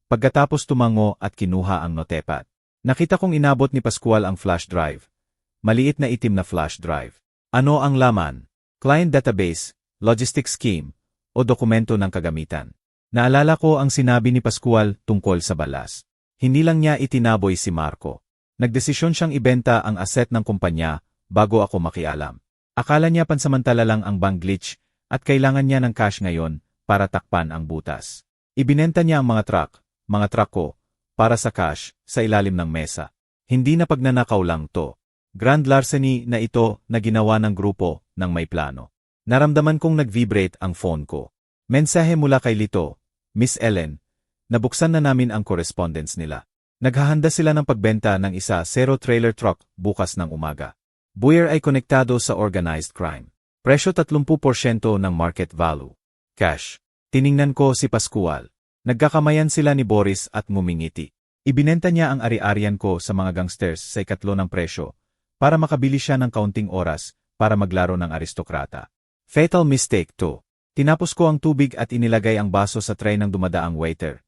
Pagkatapos tumango at kinuha ang notepad. Nakita kong inabot ni Pascual ang flash drive. Maliit na itim na flash drive. Ano ang laman? Client database, logistics scheme, o dokumento ng kagamitan. Naalala ko ang sinabi ni Pascual tungkol sa balas. Hindi lang niya itinaboy si Marco. Nagdesisyon siyang ibenta ang asset ng kumpanya bago ako makialam. Akala niya pansamantala lang ang bank glitch at kailangan niya ng cash ngayon para takpan ang butas. Ibinenta niya ang mga truck ko, para sa cash, sa ilalim ng mesa. Hindi na pagnanakaw lang to. Grand larceny na ito na ginawa ng grupo ng may plano. Naramdaman kong nag-vibrate ang phone ko. Mensahe mula kay Lito, Miss Ellen, nabuksan na namin ang correspondence nila. Naghahanda sila ng pagbenta ng isa zero-trailer truck bukas ng umaga. Buyer ay konektado sa organized crime. Presyo 30% ng market value. Cash. Tiningnan ko si Pascual. Nagkakamayan sila ni Boris at ngumingiti. Ibinenta niya ang ari-arian ko sa mga gangsters sa ikatlo ng presyo para makabili siya ng kaunting oras para maglaro ng aristokrata. Fatal mistake to. Tinapos ko ang tubig at inilagay ang baso sa tray ng dumadaang waiter.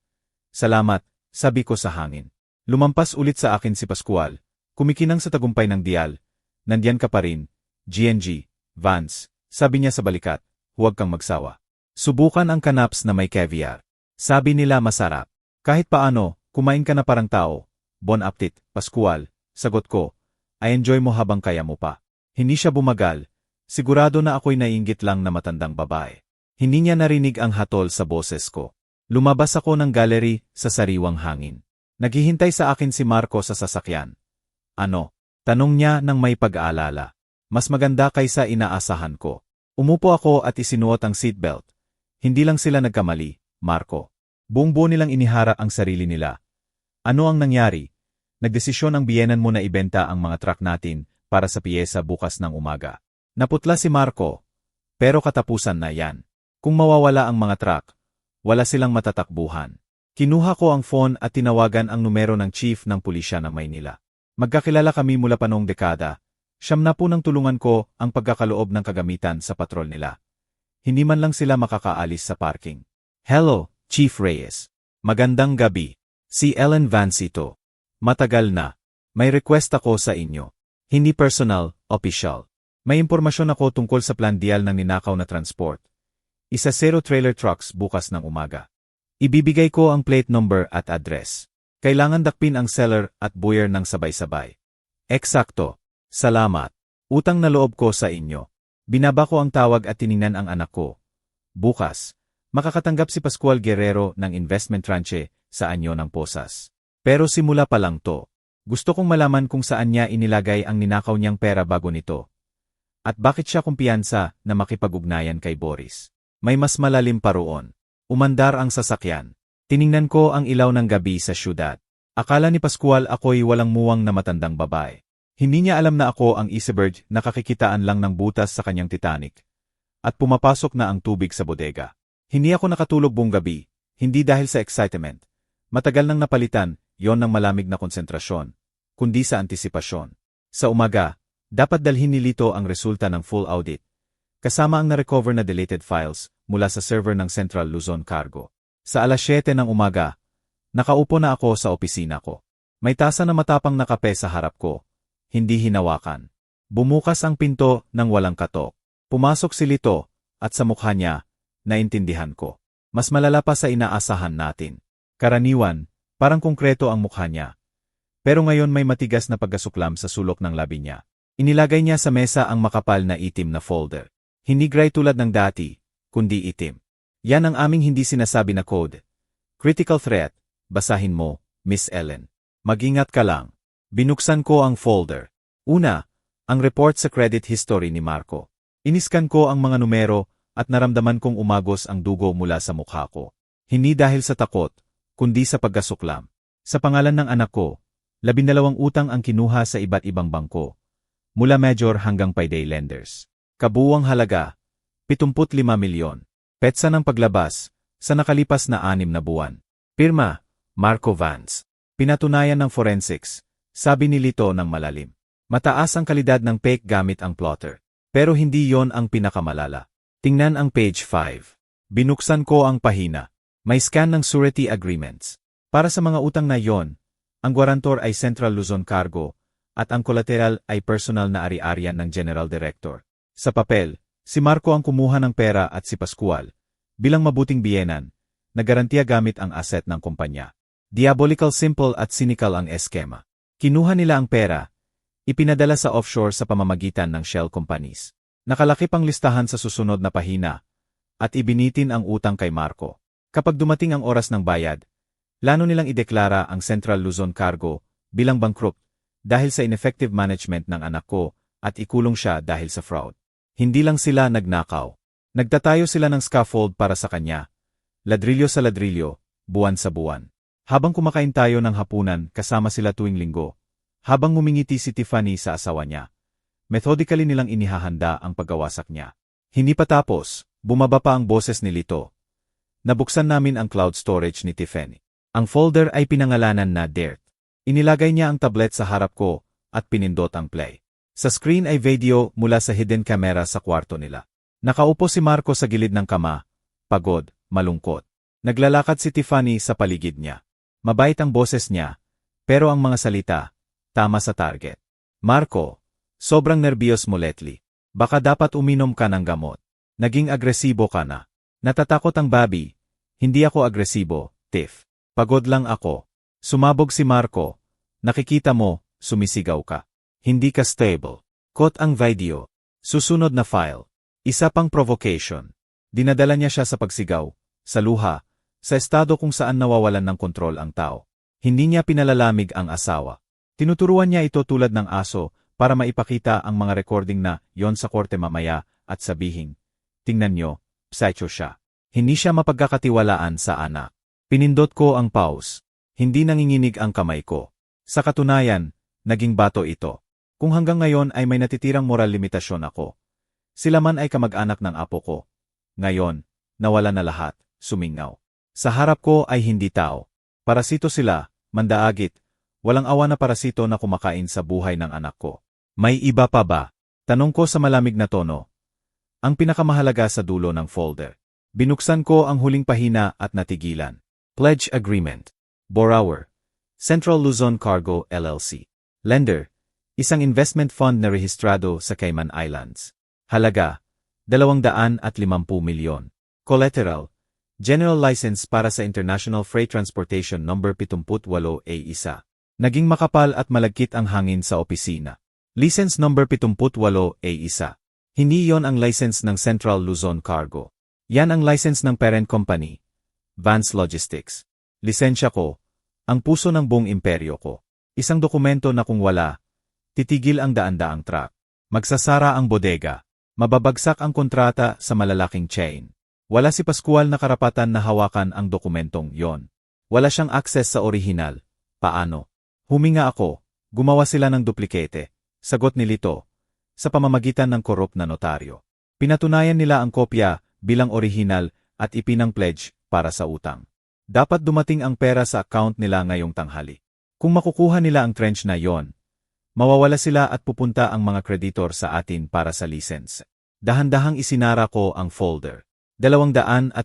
Salamat, sabi ko sa hangin. Lumampas ulit sa akin si Pascual. Kumikinang sa tagumpay ng dial. Nandiyan ka pa rin, GNG. Vance, sabi niya sa balikat, huwag kang magsawa. Subukan ang kanaps na may caviar. Sabi nila masarap. Kahit paano, kumain ka na parang tao, Bon appetit, Pascual, sagot ko. I enjoy mo habang kaya mo pa. Hindi siya bumagal. Sigurado na ako'y naiinggit lang na matandang babae. Hindi niya narinig ang hatol sa boses ko. Lumabas ako ng gallery sa sariwang hangin. Naghihintay sa akin si Marco sa sasakyan. Ano? Tanong niya nang may pag-aalala. Mas maganda kaysa inaasahan ko. Umupo ako at isinuot ang seatbelt. Hindi lang sila nagkamali, Marco. Buong-buo nilang inihara ang sarili nila. Ano ang nangyari? Nagdesisyon ang biyenan mo na ibenta ang mga truck natin para sa piyesa bukas ng umaga. Naputla si Marco. Pero katapusan na yan. Kung mawawala ang mga truck, wala silang matatakbuhan. Kinuha ko ang phone at tinawagan ang numero ng chief ng pulisya ng Maynila. Magkakilala kami mula pa noong dekada. Siyam na po nang tulungan ko ang pagkakaloob ng kagamitan sa patrol nila. Hindi man lang sila makakaalis sa parking. Hello, Chief Reyes. Magandang gabi. Si Ellen Vancito. Matagal na. May request ako sa inyo. Hindi personal, official. May impormasyon ako tungkol sa plandial ng ninakaw na transport. Isa 0 trailer trucks bukas ng umaga. Ibibigay ko ang plate number at address. Kailangan dakpin ang seller at buyer ng sabay-sabay. Eksakto. Salamat. Utang na loob ko sa inyo. Binaba ko ang tawag at tiningnan ang anak ko. Bukas, makakatanggap si Pascual Guerrero ng investment tranche sa anyo ng Posas. Pero simula pa lang to. Gusto kong malaman kung saan niya inilagay ang ninakaw niyang pera bago nito. At bakit siya kumpiyansa na makipag-ugnayan kay Boris. May mas malalim pa roon. Umandar ang sasakyan. Tiningnan ko ang ilaw ng gabi sa syudad. Akala ni Pascual ako'y walang muwang na matandang babae. Hindi niya alam na ako ang iceberg na kakikitaan lang ng butas sa kanyang Titanic. At pumapasok na ang tubig sa bodega. Hindi ako nakatulog buong gabi, hindi dahil sa excitement. Matagal nang napalitan, yon ng malamig na konsentrasyon, kundi sa antisipasyon. Sa umaga, dapat dalhin ni Lito ang resulta ng full audit. Kasama ang na-recover na deleted files mula sa server ng Central Luzon Cargo. Sa alas 7 ng umaga, nakaupo na ako sa opisina ko. May tasa na matapang na kape sa harap ko. Hindi hinawakan. Bumukas ang pinto ng walang katok. Pumasok si Lito, at sa mukha niya, naintindihan ko. Mas malala pa sa inaasahan natin. Karaniwan, parang konkreto ang mukha niya. Pero ngayon may matigas na pagkasuklam sa sulok ng labi niya. Inilagay niya sa mesa ang makapal na itim na folder. Hindi gray tulad ng dati, kundi itim. Yan ang aming hindi sinasabi na code. Critical threat, basahin mo, Miss Ellen. Mag-ingat ka lang. Binuksan ko ang folder. Una, ang report sa credit history ni Marco. Iniskan ko ang mga numero at naramdaman kong umagos ang dugo mula sa mukha ko. Hindi dahil sa takot, kundi sa pagkasuklam. Sa pangalan ng anak ko, 12 utang ang kinuha sa iba't ibang bangko. Mula major hanggang payday lenders. Kabuuang halaga, 75 milyon. Petsa ng paglabas, sa nakalipas na 6 na buwan. Pirma, Marco Vance. Pinatunayan ng forensics, sabi ni Lito ng malalim. Mataas ang kalidad ng fake gamit ang plotter. Pero hindi yon ang pinakamalala. Tingnan ang page 5. Binuksan ko ang pahina. May scan ng surety agreements. Para sa mga utang na yon, ang guarantor ay Central Luzon Cargo, at ang collateral ay personal na ari-arian ng General Director. Sa papel, si Marco ang kumuha ng pera at si Pascual, bilang mabuting biyenan, nagarantiya gamit ang asset ng kumpanya. Diabolical simple at cynical ang eskema. Kinuha nila ang pera, ipinadala sa offshore sa pamamagitan ng shell companies. Nakalaki pang listahan sa susunod na pahina, at ibinitin ang utang kay Marco. Kapag dumating ang oras ng bayad, plano nilang ideklara ang Central Luzon Cargo bilang bankrupt dahil sa ineffective management ng anak ko at ikulong siya dahil sa fraud. Hindi lang sila nagnakaw. Nagtatayo sila ng scaffold para sa kanya. Ladrilyo sa ladrilyo, buwan sa buwan. Habang kumakain tayo ng hapunan kasama sila tuwing linggo, habang ngumingiti si Tiffany sa asawa niya, methodically nilang inihahanda ang paggawasak niya. Hindi pa tapos, bumaba pa ang boses ni Lito. Nabuksan namin ang cloud storage ni Tiffany. Ang folder ay pinangalanan na Dirt. Inilagay niya ang tablet sa harap ko at pinindot ang play. Sa screen ay video mula sa hidden camera sa kwarto nila. Nakaupo si Marco sa gilid ng kama, pagod, malungkot. Naglalakad si Tiffany sa paligid niya. Mabait ang boses niya, pero ang mga salita, tama sa target. Marco, sobrang nerbiyos mo lately. Baka dapat uminom ka ng gamot. Naging agresibo ka na. Natatakot ang Bobby. Hindi ako agresibo, Tiff. Pagod lang ako. Sumabog si Marco, Nakikita mo, sumisigaw ka. Hindi ka stable. Quote ang video. Susunod na file. Isa pang provocation. Dinadala niya siya sa pagsigaw, sa luha, sa estado kung saan nawawalan ng kontrol ang tao. Hindi niya pinalalamig ang asawa. Tinuturuan niya ito tulad ng aso para maipakita ang mga recording na yon sa korte mamaya at sabihin, tingnan nyo, psycho siya. Hindi siya mapagkakatiwalaan sa anak. Pinindot ko ang pause. Hindi nanginginig ang kamay ko. Sa katunayan, naging bato ito. Kung hanggang ngayon ay may natitirang moral limitasyon ako. Sila man ay kamag-anak ng apo ko. Ngayon, nawala na lahat, sumingaw. Sa harap ko ay hindi tao. Parasito sila, mandaagit. Walang awa na parasito na kumakain sa buhay ng anak ko. May iba pa ba? Tanong ko sa malamig na tono. Ang pinakamahalaga sa dulo ng folder. Binuksan ko ang huling pahina at natigilan. Pledge Agreement. Borrower. Central Luzon Cargo LLC. Lender. Isang investment fund na rehistrado sa Cayman Islands. Halaga. 250 milyon. Collateral. General License para sa International Freight Transportation No. 78A1. Naging makapal at malagkit ang hangin sa opisina. License No. 78A1. Hindi yon ang license ng Central Luzon Cargo. Yan ang license ng parent company. Vance Logistics. Lisensya ko. Ang puso ng buong imperyo ko. Isang dokumento na kung wala, titigil ang daan-daang truck. Magsasara ang bodega. Mababagsak ang kontrata sa malalaking chain. Wala si Pascual na karapatan na hawakan ang dokumentong yon. Wala siyang access sa orihinal. Paano? Huminga ako. Gumawa sila ng duplikete. Sagot ni Lito. Sa pamamagitan ng korrupt na notaryo. Pinatunayan nila ang kopya bilang orihinal at ipinang pledge para sa utang. Dapat dumating ang pera sa account nila ngayong tanghali. Kung makukuha nila ang trench na yon, mawawala sila at pupunta ang mga kreditor sa atin para sa license. Dahan-dahang isinara ko ang folder. 250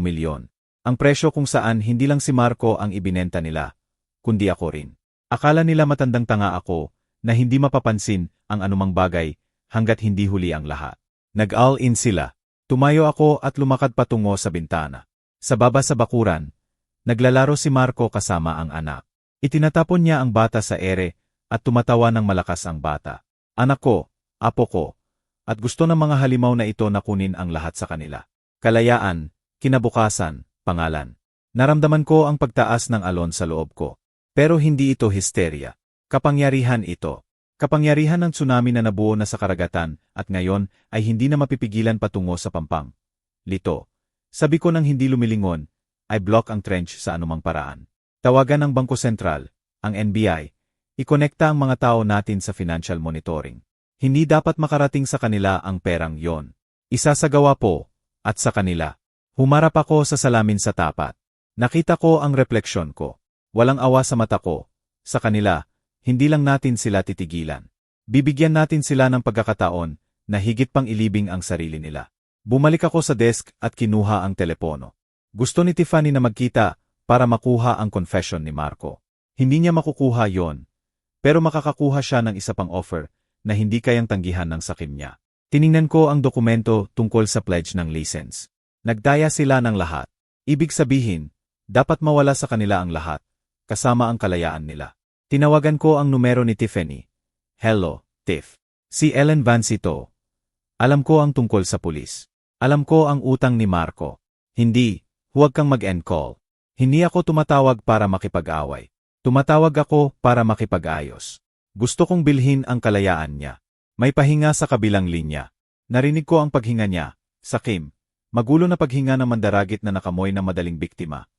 milyon. Ang presyo kung saan hindi lang si Marco ang ibinenta nila, kundi ako rin. Akala nila matandang tanga ako na hindi mapapansin ang anumang bagay hanggat hindi huli ang lahat. Nag-all-in sila. Tumayo ako at lumakad patungo sa bintana. Sa baba sa bakuran, naglalaro si Marco kasama ang anak. Itinatapon niya ang bata sa ere at tumatawa ng malakas ang bata. Anak ko, apo ko, at gusto ng mga halimaw na ito na kunin ang lahat sa kanila. Kalayaan, kinabukasan, pangalan. Naramdaman ko ang pagtaas ng alon sa loob ko. Pero hindi ito histeria. Kapangyarihan ito. Kapangyarihan ng tsunami na nabuo na sa karagatan at ngayon ay hindi na mapipigilan patungo sa pampang. Lito. Sabi ko nang hindi lumilingon, ay block ang trench sa anumang paraan. Tawagan ng Bangko Sentral, ang NBI, ikonekta ang mga tao natin sa financial monitoring. Hindi dapat makarating sa kanila ang perang yon. Isasagawa po, at sa kanila. Humarap ako sa salamin sa tapat. Nakita ko ang refleksyon ko. Walang awa sa mata ko. Sa kanila, hindi lang natin sila titigilan. Bibigyan natin sila ng pagkakataon na higit pang ilibing ang sarili nila. Bumalik ako sa desk at kinuha ang telepono. Gusto ni Tiffany na magkita para makuha ang confession ni Marco. Hindi niya makukuha yon, pero makakakuha siya ng isa pang offer na hindi kayang tanggihan ng sakim niya. Tiningnan ko ang dokumento tungkol sa pledge ng license. Nagdaya sila ng lahat. Ibig sabihin, dapat mawala sa kanila ang lahat, kasama ang kalayaan nila. Tinawagan ko ang numero ni Tiffany. Hello, Tiff. Si Ellen Vance ito. Alam ko ang tungkol sa pulis. Alam ko ang utang ni Marco. Hindi, huwag kang mag-end call. Hindi ako tumatawag para makipag-away. Tumatawag ako para makipag-ayos. Gusto kong bilhin ang kalayaan niya. May pahinga sa kabilang linya. Narinig ko ang paghinga niya. Sakim, magulo na paghinga ng mandaragit na nakamoy na madaling biktima.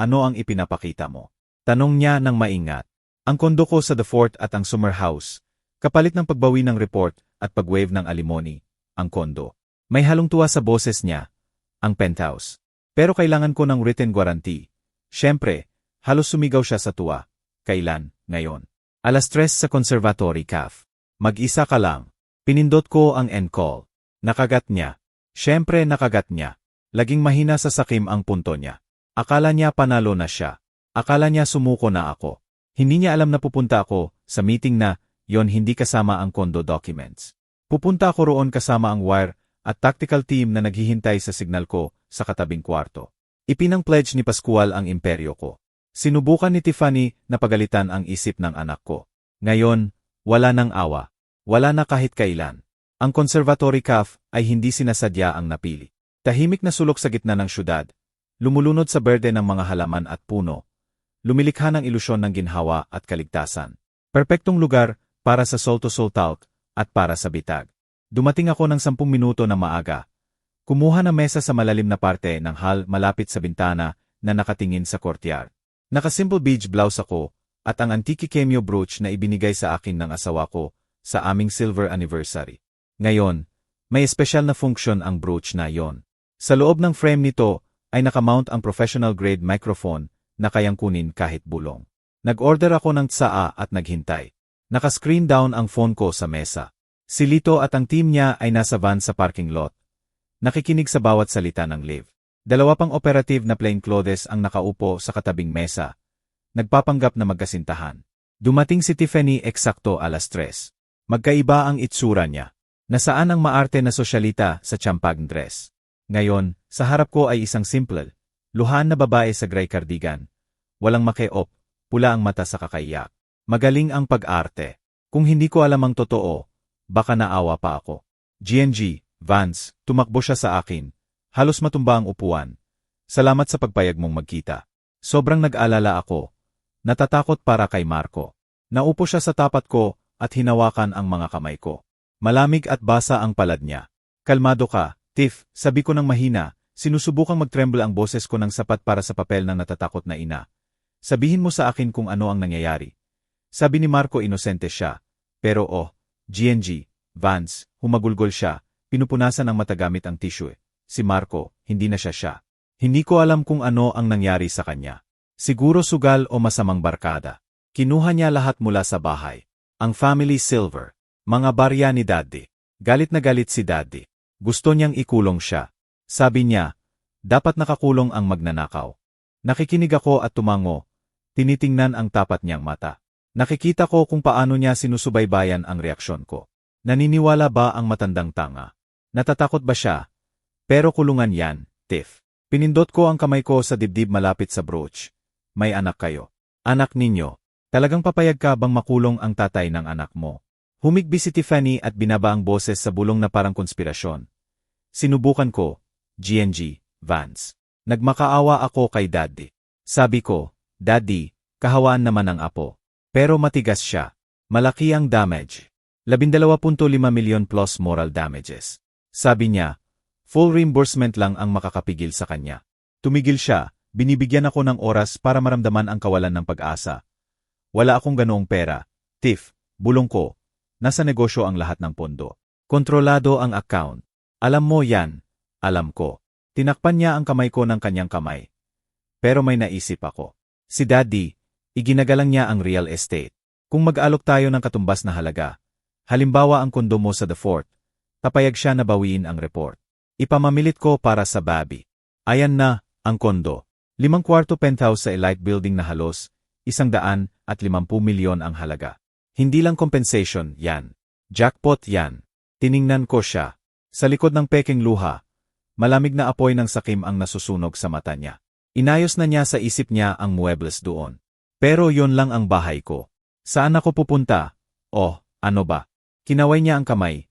Ano ang ipinapakita mo? Tanong niya ng maingat. Ang kondo ko sa The Fort at ang Summer House. Kapalit ng pagbawi ng report at pag-waive ng alimony, ang kondo. May halong tuwa sa boses niya, ang penthouse. Pero kailangan ko ng written guarantee. Siyempre, halos sumigaw siya sa tuwa. Kailan, ngayon? 3:00 sa Conservatory Caf. Mag-isa ka lang. Pinindot ko ang end call. Nakagat niya. Siyempre nakagat niya. Laging mahina sa sakim ang punto niya. Akala niya panalo na siya. Akala niya sumuko na ako. Hindi niya alam na pupunta ako sa meeting na yon hindi kasama ang condo documents. Pupunta ako roon kasama ang wire at tactical team na naghihintay sa signal ko sa katabing kwarto. Ipinang pledge ni Pascual ang imperyo ko. Sinubukan ni Tiffany na pagalitan ang isip ng anak ko. Ngayon, wala nang awa. Wala na kahit kailan. Ang conservatory calf ay hindi sinasadya ang napili. Tahimik na sulok sa gitna ng syudad. Lumulunod sa berde ng mga halaman at puno. Lumilikha ng ilusyon ng ginhawa at kaligtasan. Perpektong lugar para sa soul-to-soul talk at para sa bitag. Dumating ako ng 10 minuto na maaga. Kumuha ng mesa sa malalim na parte ng hall malapit sa bintana na nakatingin sa courtyard. Naka-simple beige blouse ako at ang antique cameo brooch na ibinigay sa akin ng asawa ko sa aming silver anniversary. Ngayon, may espesyal na function ang brooch na yon. Sa loob ng frame nito ay nakamount ang professional-grade microphone na kayang kunin kahit bulong. Nag-order ako ng tsaa at naghintay. Naka-screen down ang phone ko sa mesa. Si Lito at ang team niya ay nasa van sa parking lot. Nakikinig sa bawat salita ng live. 2 pang operative na plainclothes ang nakaupo sa katabing mesa. Nagpapanggap na magkasintahan. Dumating si Tiffany eksakto 3:00. Magkaiba ang itsura niya. Nasaan ang maarte na sosyalita sa champagne dress? Ngayon, sa harap ko ay isang simple, luhaan na babae sa gray cardigan. Walang makeop, pula ang mata sa kakaiyak. Magaling ang pag-arte. Kung hindi ko alam ang totoo, baka naawa pa ako. GNG, Vance, tumakbo siya sa akin. Halos matumba ang upuan. Salamat sa pagpayag mong magkita. Sobrang nag-alala ako. Natatakot para kay Marco. Naupo siya sa tapat ko at hinawakan ang mga kamay ko. Malamig at basa ang palad niya. Kalmado ka, Tiff, sabi ko ng mahina. Sinusubukang mag-tremble ang boses ko ng sapat para sa papel ng natatakot na ina. Sabihin mo sa akin kung ano ang nangyayari. Sabi ni Marco inosente siya. Pero GNG, Vance, humagulgol siya. Pinupunasan ng matagamit ang tissue. Si Marco, hindi na siya. Hindi ko alam kung ano ang nangyari sa kanya. Siguro sugal o masamang barkada. Kinuha niya lahat mula sa bahay. Ang family silver. Mga barya ni Daddy. Galit na galit si Daddy. Gusto niyang ikulong siya. Sabi niya, dapat nakakulong ang magnanakaw. Nakikinig ako at tumango. Tinitingnan ang tapat niyang mata. Nakikita ko kung paano niya sinusubaybayan ang reaksyon ko. Naniniwala ba ang matandang tanga? Natatakot ba siya? Pero kulungan yan, Tiff. Pinindot ko ang kamay ko sa dibdib malapit sa brooch. May anak kayo. Anak ninyo. Talagang papayag ka bang makulong ang tatay ng anak mo? Humigbi si Tiffany at binaba ang boses sa bulong na parang konspirasyon. Sinubukan ko, GNG, Vance. Nagmakaawa ako kay Daddy. Sabi ko, Daddy, kahawaan naman ang apo. Pero matigas siya. Malaki ang damage. 12.5 milyon plus moral damages. Sabi niya, full reimbursement lang ang makakapigil sa kanya. Tumigil siya, binibigyan ako ng oras para maramdaman ang kawalan ng pag-asa. Wala akong ganoong pera. Tiff, bulong ko. Nasa negosyo ang lahat ng pondo. Kontrolado ang account. Alam mo yan. Alam ko. Tinakpan niya ang kamay ko ng kanyang kamay. Pero may naisip ako. Si Daddy, iginagalang niya ang real estate. Kung mag-alok tayo ng katumbas na halaga, halimbawa ang kondo mo sa The Fort, papayag siya na bawiin ang report. Ipamamilit ko para sa Bobby. Ayan na, ang kondo. 5 kwarto penthouse sa elite building na halos, 150 milyon ang halaga. Hindi lang compensation, yan. Jackpot yan. Tiningnan ko siya. Sa likod ng peking luha, malamig na apoy ng sakim ang nasusunog sa mata niya. Inayos na niya sa isip niya ang muebles doon. Pero yon lang ang bahay ko. Saan ako pupunta? Oh, ano ba? Kinaway niya ang kamay.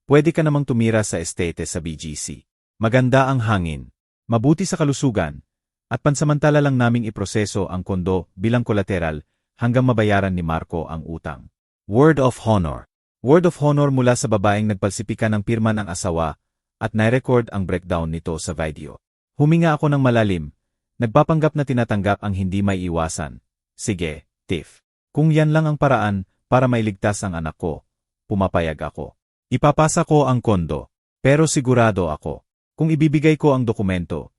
Pwede ka namang tumira sa estate sa BGC. Maganda ang hangin. Mabuti sa kalusugan. At pansamantala lang naming iproseso ang kondo bilang kolateral hanggang mabayaran ni Marco ang utang. Word of honor. Word of honor mula sa babaeng nagpalsipika ng pirma ng asawa at nai-record ang breakdown nito sa video. Huminga ako ng malalim. Nagpapanggap na tinatanggap ang hindi may iwasan. Sige, Tiff. Kung yan lang ang paraan para mailigtas ang anak ko, pumapayag ako. Ipapasa ko ang kondo. Pero sigurado ako. Kung ibibigay ko ang dokumento,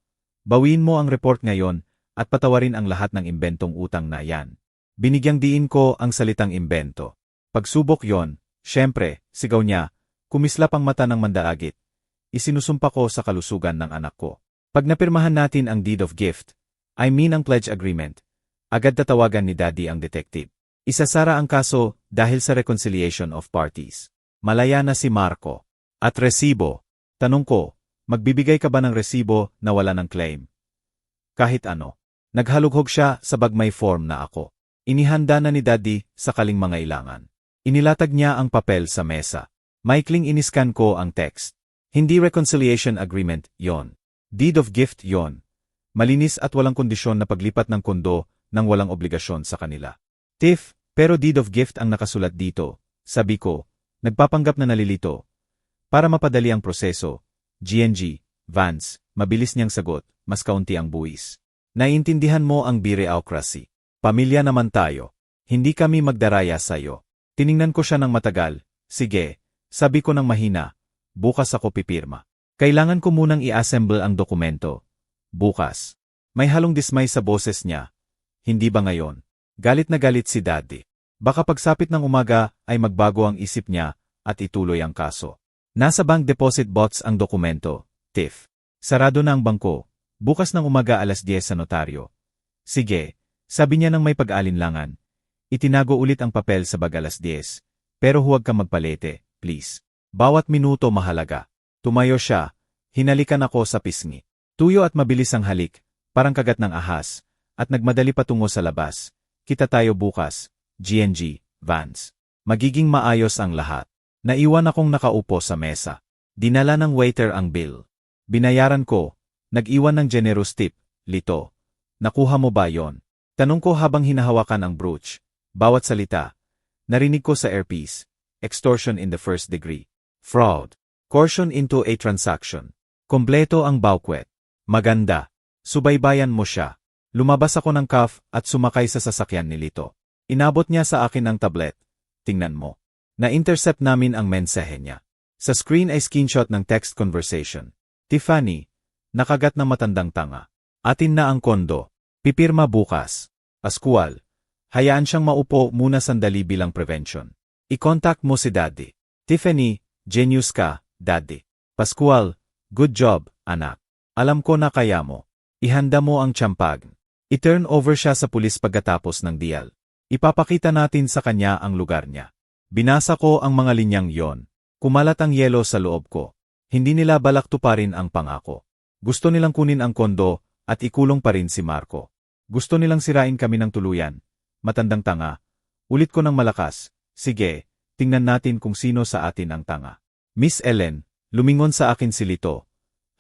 bawiin mo ang report ngayon at patawarin ang lahat ng imbentong utang na yan. Binigyang diin ko ang salitang imbento. Pagsubok yon, syempre, sigaw niya, kumislap ang mata ng mandaagit. Isinusumpa ko sa kalusugan ng anak ko. Pag napirmahan natin ang deed of gift, I mean ang pledge agreement, agad tatawagan ni Daddy ang detective. Isasara ang kaso dahil sa reconciliation of parties. Malaya na si Marco. At resibo. Tanong ko, magbibigay ka ba ng resibo na wala ng claim? Kahit ano. Naghalughog siya sa bagmay form na ako. Inihanda na ni Daddy sa kaling mga ilangan. Inilatag niya ang papel sa mesa. Maikling iniskan ko ang text. Hindi reconciliation agreement, yon. Deed of gift, yon. Malinis at walang kondisyon na paglipat ng kondo nang walang obligasyon sa kanila. Tiff, pero deed of gift ang nakasulat dito. Sabi ko, nagpapanggap na nalilito. Para mapadali ang proseso, GNG, Vance, mabilis niyang sagot, mas kaunti ang buwis. Naiintindihan mo ang bureaucracy. Pamilya naman tayo. Hindi kami magdaraya sa'yo. Tiningnan ko siya ng matagal. Sige, sabi ko ng mahina. Bukas ako pipirma. Kailangan ko munang i-assemble ang dokumento. Bukas. May halong dismay sa boses niya. Hindi ba ngayon? Galit na galit si Daddy. Baka pagsapit ng umaga ay magbago ang isip niya at ituloy ang kaso. Nasa bank deposit box ang dokumento, Tiff. Sarado na ang bangko. Bukas ng umaga 10:00 sa notaryo. Sige, sabi niya ng may pag-alinlangan. Itinago ulit ang papel sa bag 10:00. Pero huwag kang magpalete, please. Bawat minuto mahalaga. Tumayo siya. Hinalikan ako sa pisngi. Tuyo at mabilis ang halik, parang kagat ng ahas, at nagmadali patungo sa labas. Kita tayo bukas, GNG, Vance. Magiging maayos ang lahat. Naiwan akong nakaupo sa mesa. Dinala ng waiter ang bill. Binayaran ko. Nag-iwan ng generous tip. Lito. Nakuha mo ba yon? Tanong ko habang hinahawakan ang brooch. Bawat salita. Narinig ko sa earpiece. Extortion in the first degree. Fraud. Coercion into a transaction. Kompleto ang baukwet. Maganda. Subaybayan mo siya. Lumabas ako ng CAF at sumakay sa sasakyan ni Lito. Inabot niya sa akin ang tablet. Tingnan mo. Na-intercept namin ang mensahe niya. Sa screen ay screenshot ng text conversation. Tiffany, nakagat na matandang tanga. Atin na ang kondo. Pipirma bukas. Pascual, hayaan siyang maupo muna sandali bilang prevention. I-contact mo si Daddy. Tiffany, genius ka, Daddy. Pascual, good job, anak. Alam ko na kaya mo. Ihanda mo ang tiyampag. I-turn over siya sa pulis pagkatapos ng deal. Ipapakita natin sa kanya ang lugar niya. Binasa ko ang mga linyang yon. Kumalat ang yelo sa loob ko. Hindi nila balak tuparin ang pangako. Gusto nilang kunin ang kondo at ikulong pa rin si Marco. Gusto nilang sirain kami ng tuluyan. Matandang tanga. Ulit ko ng malakas. Sige, tingnan natin kung sino sa atin ang tanga. Miss Ellen, lumingon sa akin si Lito.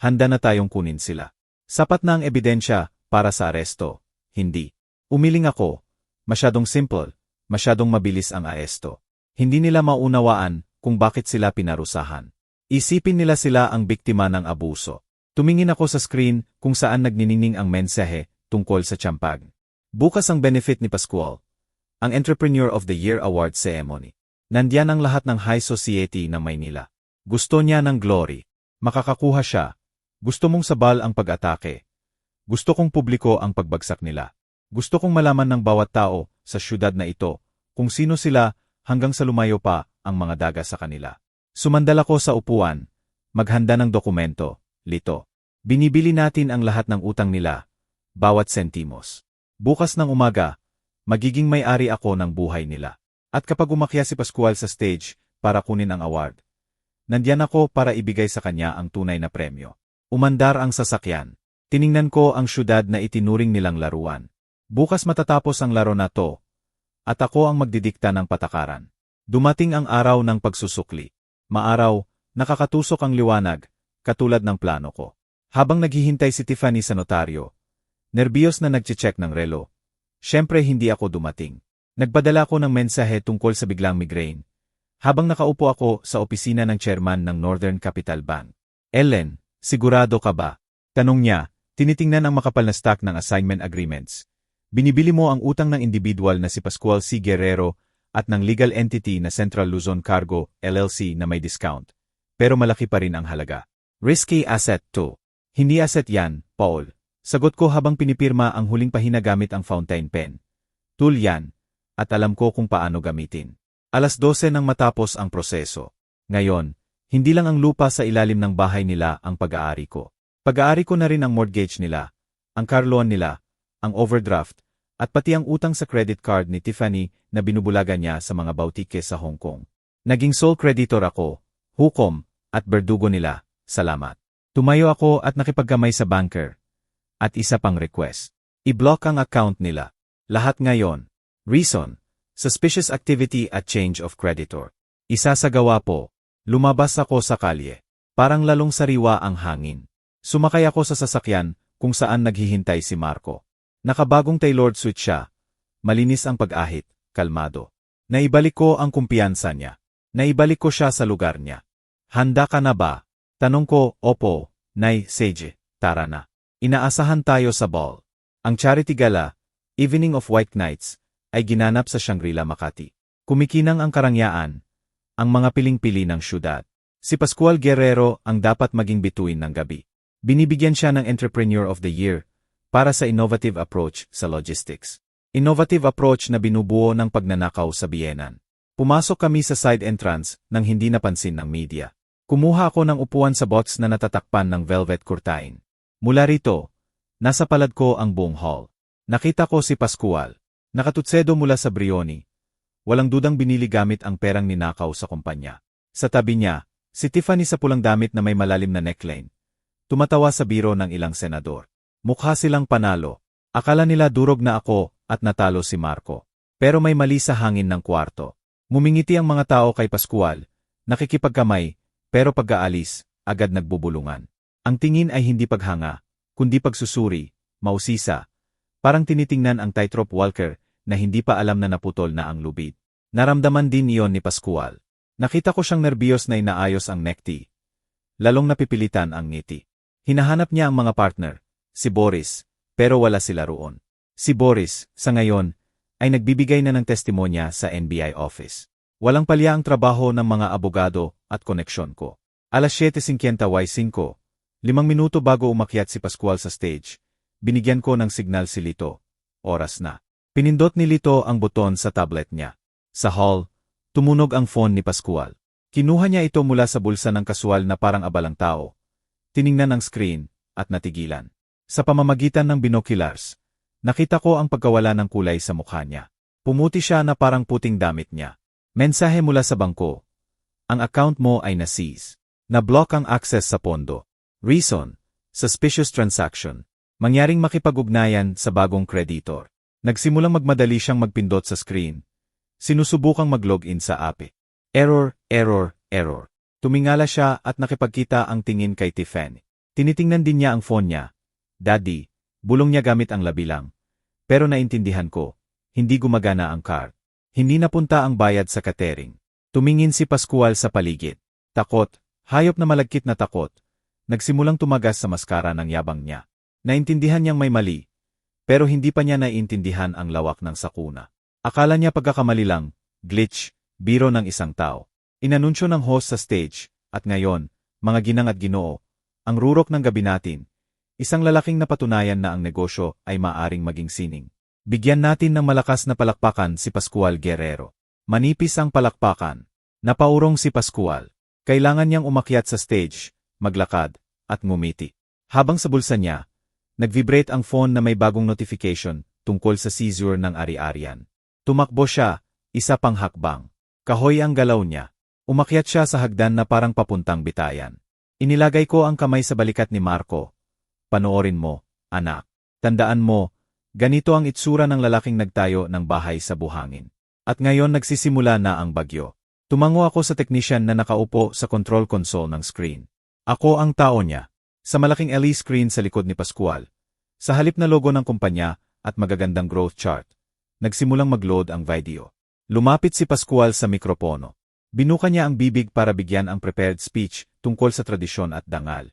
Handa na tayong kunin sila. Sapat na ang ebidensya para sa aresto. Hindi. Umiling ako. Masyadong simple. Masyadong mabilis ang aresto. Hindi nila maunawaan kung bakit sila pinarusahan. Isipin nila sila ang biktima ng abuso. Tumingin ako sa screen kung saan nagniningning ang mensahe tungkol sa tiyampag. Bukas ang benefit ni Pascual. Ang Entrepreneur of the Year Award Ceremony. Nandiyan ang lahat ng high society ng Maynila. Gusto niya ng glory. Makakakuha siya. Gusto mong sabal ang pag-atake. Gusto kong publiko ang pagbagsak nila. Gusto kong malaman ng bawat tao sa syudad na ito kung sino sila hanggang sa lumayo pa ang mga daga sa kanila. Sumandal ako sa upuan. Maghanda ng dokumento, Lito. Binibili natin ang lahat ng utang nila, bawat sentimos. Bukas ng umaga, magiging may-ari ako ng buhay nila. At kapag umakyat si Pascual sa stage para kunin ang award, nandiyan ako para ibigay sa kanya ang tunay na premyo. Umandar ang sasakyan. Tiningnan ko ang syudad na itinuring nilang laruan. Bukas matatapos ang laro na to, at ako ang magdidikta ng patakaran. Dumating ang araw ng pagsusukli. Maaraw, nakakatusok ang liwanag, katulad ng plano ko. Habang naghihintay si Tiffany sa notaryo, nerbiyos na nagche-check ng relo. Siyempre hindi ako dumating. Nagpadala ko ng mensahe tungkol sa biglang migraine. Habang nakaupo ako sa opisina ng chairman ng Northern Capital Bank. Ellen, sigurado ka ba? Tanong niya, tinitingnan ang makapal na stack ng assignment agreements. Binibili mo ang utang ng individual na si Pascual C. Guerrero at ng legal entity na Central Luzon Cargo, LLC na may discount. Pero malaki pa rin ang halaga. Risky asset to. Hindi asset yan, Paul. Sagot ko habang pinipirma ang huling pahina gamit ang fountain pen. Tool yan, at alam ko kung paano gamitin. 12:00 nang matapos ang proseso. Ngayon, hindi lang ang lupa sa ilalim ng bahay nila ang pag-aari ko. Pag-aari ko na rin ang mortgage nila, ang car loan nila, ang overdraft, at pati ang utang sa credit card ni Tiffany na binubulagan niya sa mga bautike sa Hong Kong. Naging sole creditor ako, hukom, at berdugo nila, salamat. Tumayo ako at nakipagkamay sa banker. At isa pang request. I-block ang account nila. Lahat ngayon. Reason: suspicious activity at change of creditor. Isasagawa po. Lumabas ako sa kalye. Parang lalong sariwa ang hangin. Sumakay ako sa sasakyan kung saan naghihintay si Marco. Nakabagong tailored suit siya. Malinis ang pag-ahit, kalmado. Naibalik ko ang kumpiyansa niya. Naibalik ko siya sa lugar niya. Handa ka na ba? Tanong ko, opo, Nay Sage, tara na. Inaasahan tayo sa ball. Ang charity gala, Evening of White Knights, ay ginanap sa Shangri-La, Makati. Kumikinang ang karangyaan, ang mga piling-pili ng syudad. Si Pascual Guerrero ang dapat maging bituin ng gabi. Binibigyan siya ng Entrepreneur of the Year para sa innovative approach sa logistics. Innovative approach na binubuo ng pagnanakaw sa biyenan. Pumasok kami sa side entrance nang hindi napansin ng media. Kumuha ako ng upuan sa box na natatakpan ng velvet curtain. Mula rito, nasa palad ko ang buong hall. Nakita ko si Pascual. Nakatutsedo mula sa Brioni. Walang dudang binili gamit ang perang ninakaw sa kumpanya. Sa tabi niya, si Tiffany sa pulang damit na may malalim na neckline. Tumatawa sa biro ng ilang senador. Mukha silang panalo. Akala nila durog na ako at natalo si Marco. Pero may mali sa hangin ng kwarto. Mumingiti ang mga tao kay Pascual, nakikipagkamay, pero pag-aalis, agad nagbubulungan. Ang tingin ay hindi paghanga, kundi pagsusuri, mausisa. Parang tinitingnan ang tightrope walker na hindi pa alam na naputol na ang lubid. Naramdaman din iyon ni Pascual. Nakita ko siyang nerbiyos na inaayos ang necktie. Lalong napipilitan ang ngiti. Hinahanap niya ang mga partner, si Boris, pero wala sila roon. Si Boris, sa ngayon, ay nagbibigay na ng testimonya sa NBI office. Walang palya ang trabaho ng mga abogado at koneksyon ko. Alas 7:50 5 minuto bago umakyat si Pascual sa stage, binigyan ko ng signal si Lito. Oras na. Pinindot ni Lito ang buton sa tablet niya. Sa hall, tumunog ang phone ni Pascual. Kinuha niya ito mula sa bulsa ng kasual na parang abalang tao. Tiningnan ang screen, at natigilan. Sa pamamagitan ng binoculars, nakita ko ang pagkawala ng kulay sa mukha niya. Pumuti siya na parang puting damit niya. Mensahe mula sa bangko. Ang account mo ay na-seize. Na-block ang access sa pondo. Reason: suspicious transaction. Mangyaring makipag-ugnayan sa bagong creditor. Nagsimulang magmadali siyang magpindot sa screen. Sinusubukang mag-login sa API. Error, error, error. Tumingala siya at nakipagkita ang tingin kay Tiffany. Tinitingnan din niya ang phone niya. Daddy, bulong niya gamit ang labilang. Pero naintindihan ko, hindi gumagana ang card. Hindi napunta ang bayad sa catering. Tumingin si Pascual sa paligid. Takot, hayop na malagkit na takot. Nagsimulang tumagas sa maskara ng yabang niya. Naintindihan niyang may mali, pero hindi pa niya naiintindihan ang lawak ng sakuna. Akala niya pagkakamali lang, glitch, biro ng isang tao. Inanunsyo ng host sa stage, at ngayon, mga ginang at ginoo, ang rurok ng gabi natin, isang lalaking napatunayan na ang negosyo ay maaring maging sining. Bigyan natin ng malakas na palakpakan si Pascual Guerrero. Manipis ang palakpakan. Napaurong si Pascual. Kailangan niyang umakyat sa stage, maglakad, at ngumiti. Habang sa bulsa niya, nag-vibrate ang phone na may bagong notification tungkol sa seizure ng ari-arian. Tumakbo siya, isa pang hakbang. Kahoy ang galaw niya. Umakyat siya sa hagdan na parang papuntang bitayan. Inilagay ko ang kamay sa balikat ni Marco. Panoorin mo, anak. Tandaan mo, ganito ang itsura ng lalaking nagtayo ng bahay sa buhangin. At ngayon nagsisimula na ang bagyo. Tumango ako sa technician na nakaupo sa control console ng screen. Ako ang tao niya. Sa malaking LED screen sa likod ni Pascual. Sa halip na logo ng kumpanya at magagandang growth chart, nagsimulang mag-load ang video. Lumapit si Pascual sa mikropono. Binuka niya ang bibig para bigyan ang prepared speech tungkol sa tradisyon at dangal.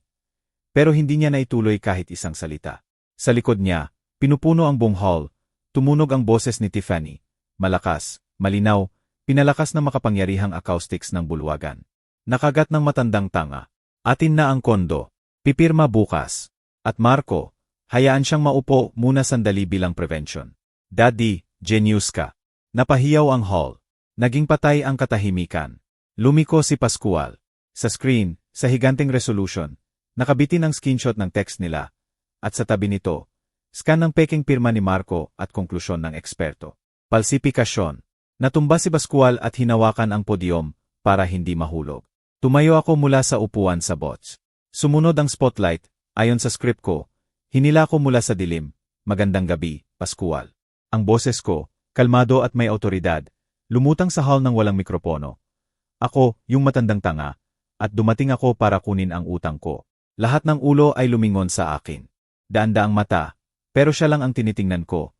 Pero hindi niya naituloy kahit isang salita. Sa likod niya, pinupuno ang buong hall, tumunog ang boses ni Tiffany. Malakas, malinaw, pinalakas na makapangyarihang acoustics ng bulwagan. Nakagat ng matandang tanga. Atin na ang kondo. Pipirma bukas. At Marco, hayaan siyang maupo muna sandali bilang prevention. Daddy, genius ka. Napahiyaw ang hall. Naging patay ang katahimikan. Lumiko si Pascual. Sa screen, sa higanteng resolution, nakabitin ang screenshot ng text nila. At sa tabi nito, scan ng peking pirma ni Marco at konklusyon ng eksperto. Falsifikasyon. Natumba si Pascual at hinawakan ang podyum para hindi mahulog. Tumayo ako mula sa upuan sa bots. Sumunod ang spotlight, ayon sa script ko, hinila ko mula sa dilim, Magandang gabi, Pascual. Ang boses ko, kalmado at may awtoridad, lumutang sa hall ng walang mikropono. Ako, yung matandang tanga, at dumating ako para kunin ang utang ko. Lahat ng ulo ay lumingon sa akin. Daan-daang mata, pero siya lang ang tinitingnan ko.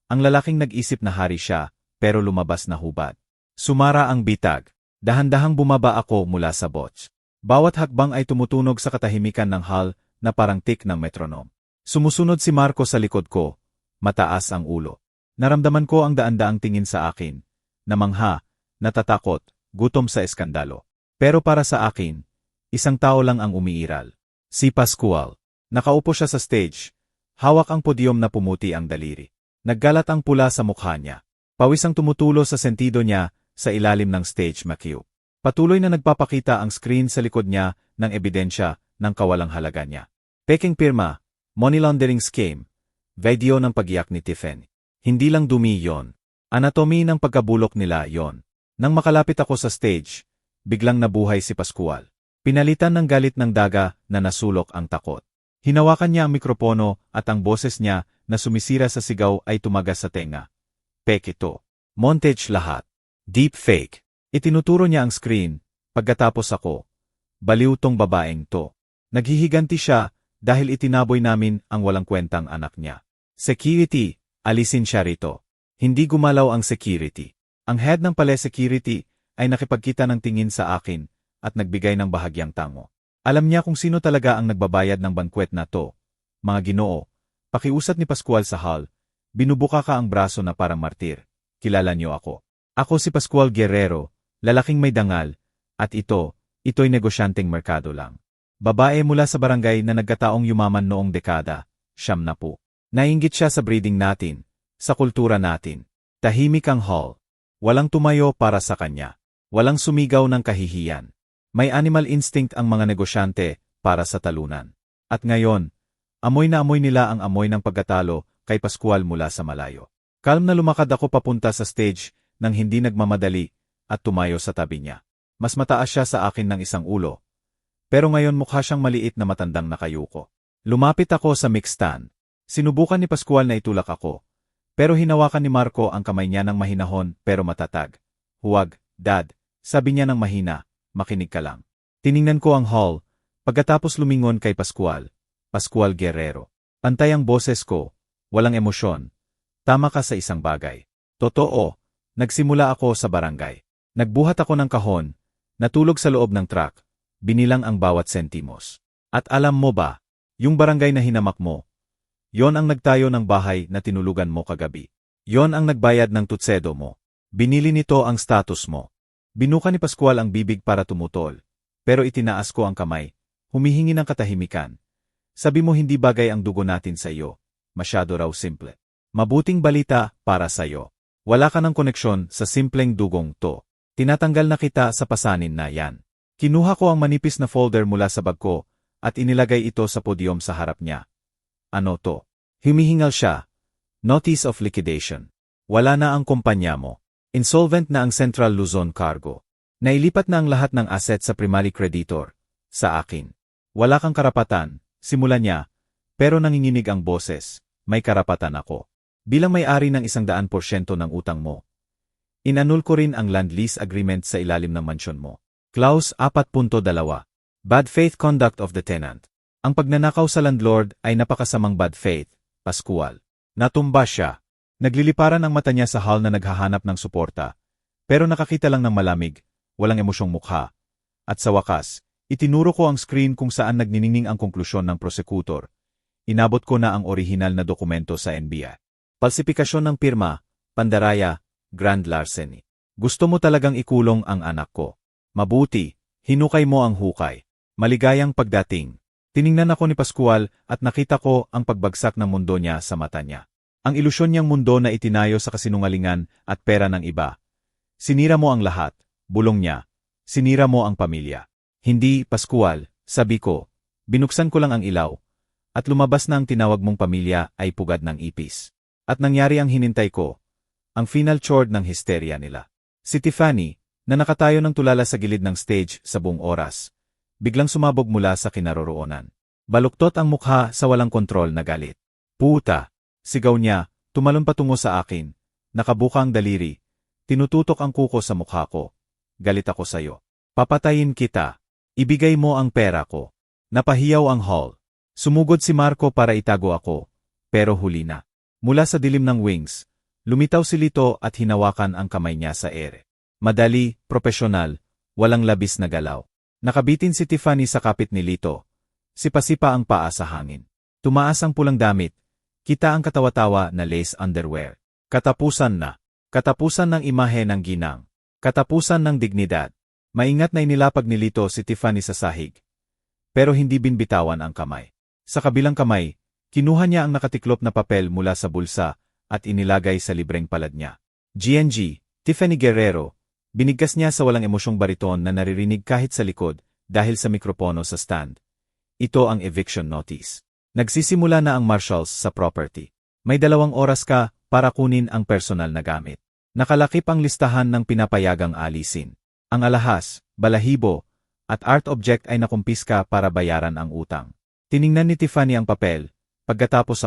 Ang lalaking nag-isip na hari siya, pero lumabas na hubad. Sumara ang bitag. Dahan-dahang bumaba ako mula sa botch. Bawat hakbang ay tumutunog sa katahimikan ng hall na parang tik ng metronom. Sumusunod si Marco sa likod ko, mataas ang ulo. Naramdaman ko ang daan-daang tingin sa akin, namangha, natatakot, gutom sa eskandalo. Pero para sa akin, isang tao lang ang umiiral. Si Pascual. Nakaupo siya sa stage. Hawak ang podyum na pumuti ang daliri. Naggalat ang pula sa mukha niya. Pawis ang tumutulo sa sentido niya sa ilalim ng stage makiw. Patuloy na nagpapakita ang screen sa likod niya ng ebidensya ng kawalang halaga niya. Peking pirma, money laundering scheme, video ng pag-iyak ni Tiffany. Hindi lang dumi yon. Anatomy ng pagkabulok nila yon. Nang makalapit ako sa stage, biglang nabuhay si Pascual. Pinalitan ng galit ng daga na nasulok ang takot. Hinawakan niya ang mikropono at ang boses niya na sumisira sa sigaw ay tumagas sa tenga. Peke ito. Montage lahat. Deep fake. Itinuturo niya ang screen. Pagkatapos ako, baliw tong babaeng to. Naghihiganti siya dahil itinaboy namin ang walang kwentang anak niya. Security, alisin siya rito. Hindi gumalaw ang security. Ang head ng pale security ay nakipagkita ng tingin sa akin at nagbigay ng bahagyang tango. Alam niya kung sino talaga ang nagbabayad ng bankwet na to. Mga Ginoo, pakiusat ni Pascual sa hall. Binubuka ka ang braso na parang martir. Kilala niyo ako. Ako si Pascual Guerrero, lalaking may dangal, at ito'y negosyanteng merkado lang. Babae mula sa barangay na nagkataong yumaman noong dekada, 70. Nainggit siya sa breeding natin, sa kultura natin. Tahimik ang hall. Walang tumayo para sa kanya. Walang sumigaw ng kahihiyan. May animal instinct ang mga negosyante para sa talunan. At ngayon, amoy na amoy nila ang amoy ng pagkatalo kay Pascual mula sa malayo. Kalm na lumakad ako papunta sa stage nang hindi nagmamadali at tumayo sa tabi niya. Mas mataas siya sa akin ng isang ulo. Pero ngayon mukha siyang maliit na matandang nakayuko. Lumapit ako sa mic stand. Sinubukan ni Pascual na itulak ako. Pero hinawakan ni Marco ang kamay niya ng mahinahon pero matatag. Huwag, Dad, sabi niya ng mahina, makinig ka lang. Tiningnan ko ang hall, pagkatapos lumingon kay Pascual. Pascual Guerrero. Pantay ang boses ko, walang emosyon. Tama ka sa isang bagay. Totoo. Nagsimula ako sa barangay. Nagbuhat ako ng kahon, natulog sa loob ng truck, binilang ang bawat sentimos. At alam mo ba, yung barangay na hinamak mo, yon ang nagtayo ng bahay na tinulugan mo kagabi. Yon ang nagbayad ng tutsedo mo. Binili nito ang status mo. Binuka ni Pascual ang bibig para tumutol, pero itinaas ko ang kamay, humihingi ng katahimikan. Sabi mo hindi bagay ang dugo natin sa iyo, masyado raw simple. Mabuting balita para sa iyo. Wala ka ng koneksyon sa simpleng dugong to. Tinatanggal na kita sa pasanin na yan. Kinuha ko ang manipis na folder mula sa bag ko at inilagay ito sa podyum sa harap niya. Ano to? Humihingal siya. Notice of liquidation. Wala na ang kumpanya mo. Insolvent na ang Central Luzon Cargo. Nailipat na ang lahat ng asset sa primary creditor. Sa akin. Wala kang karapatan, simula niya. Pero nanginginig ang boses. May karapatan ako. Bilang may-ari ng 100% ng utang mo. Inanul ko rin ang land lease agreement sa ilalim ng mansyon mo. Clause 4.2. Bad faith conduct of the tenant. Ang pagnanakaw sa landlord ay napakasamang bad faith, Pascual. Natumba siya. Nagliliparan ang mata niya sa hall na naghahanap ng suporta. Pero nakakita lang ng malamig, walang emosyong mukha. At sa wakas, itinuro ko ang screen kung saan nagniningning ang konklusyon ng prosekutor. Inabot ko na ang orihinal na dokumento sa NBI. Falsifikasyon ng pirma, pandaraya, grand larceny. Gusto mo talagang ikulong ang anak ko. Mabuti, hinukay mo ang hukay. Maligayang pagdating. Tiningnan ako ni Pascual at nakita ko ang pagbagsak ng mundo niya sa mata niya. Ang ilusyon niyang mundo na itinayo sa kasinungalingan at pera ng iba. Sinira mo ang lahat, bulong niya. Sinira mo ang pamilya. Hindi, Pascual, sabi ko. Binuksan ko lang ang ilaw. At lumabas na ang tinawag mong pamilya ay pugad ng ipis. At nangyari ang hinintay ko. Ang final chord ng hysteria nila. Si Tiffany, na nakatayo ng tulala sa gilid ng stage sa buong oras, biglang sumabog mula sa kinaroroonan. Baluktot ang mukha sa walang kontrol na galit. Puta! Sigaw niya, tumalon patungo sa akin. Nakabuka ang daliri. Tinututok ang kuko sa mukha ko. Galit ako sa'yo. Papatayin kita. Ibigay mo ang pera ko. Napahiyaw ang hall. Sumugod si Marco para itago ako. Pero huli na. Mula sa dilim ng wings, lumitaw si Lito at hinawakan ang kamay niya sa ere. Madali, propesyonal, walang labis na galaw. Nakabitin si Tiffany sa kapit ni Lito. Sipa-sipa ang paa sa hangin. Tumaas ang pulang damit. Kita ang katawa-tawa na lace underwear. Katapusan na. Katapusan ng imahe ng ginang. Katapusan ng dignidad. Maingat na inilapag ni Lito si Tiffany sa sahig. Pero hindi binbitawan ang kamay. Sa kabilang kamay, kinuha niya ang nakatiklop na papel mula sa bulsa at inilagay sa libreng palad niya. GNG, Tiffany Guerrero, binigkas niya sa walang emosyong bariton na naririnig kahit sa likod dahil sa mikropono sa stand. Ito ang eviction notice. Nagsisimula na ang marshals sa property. May 2 oras ka para kunin ang personal na gamit. Nakalakip ang listahan ng pinapayagang alisin. Ang alahas, balahibo, at art object ay nakumpiska para bayaran ang utang. Tiningnan ni Tiffany ang papel, pagkatapos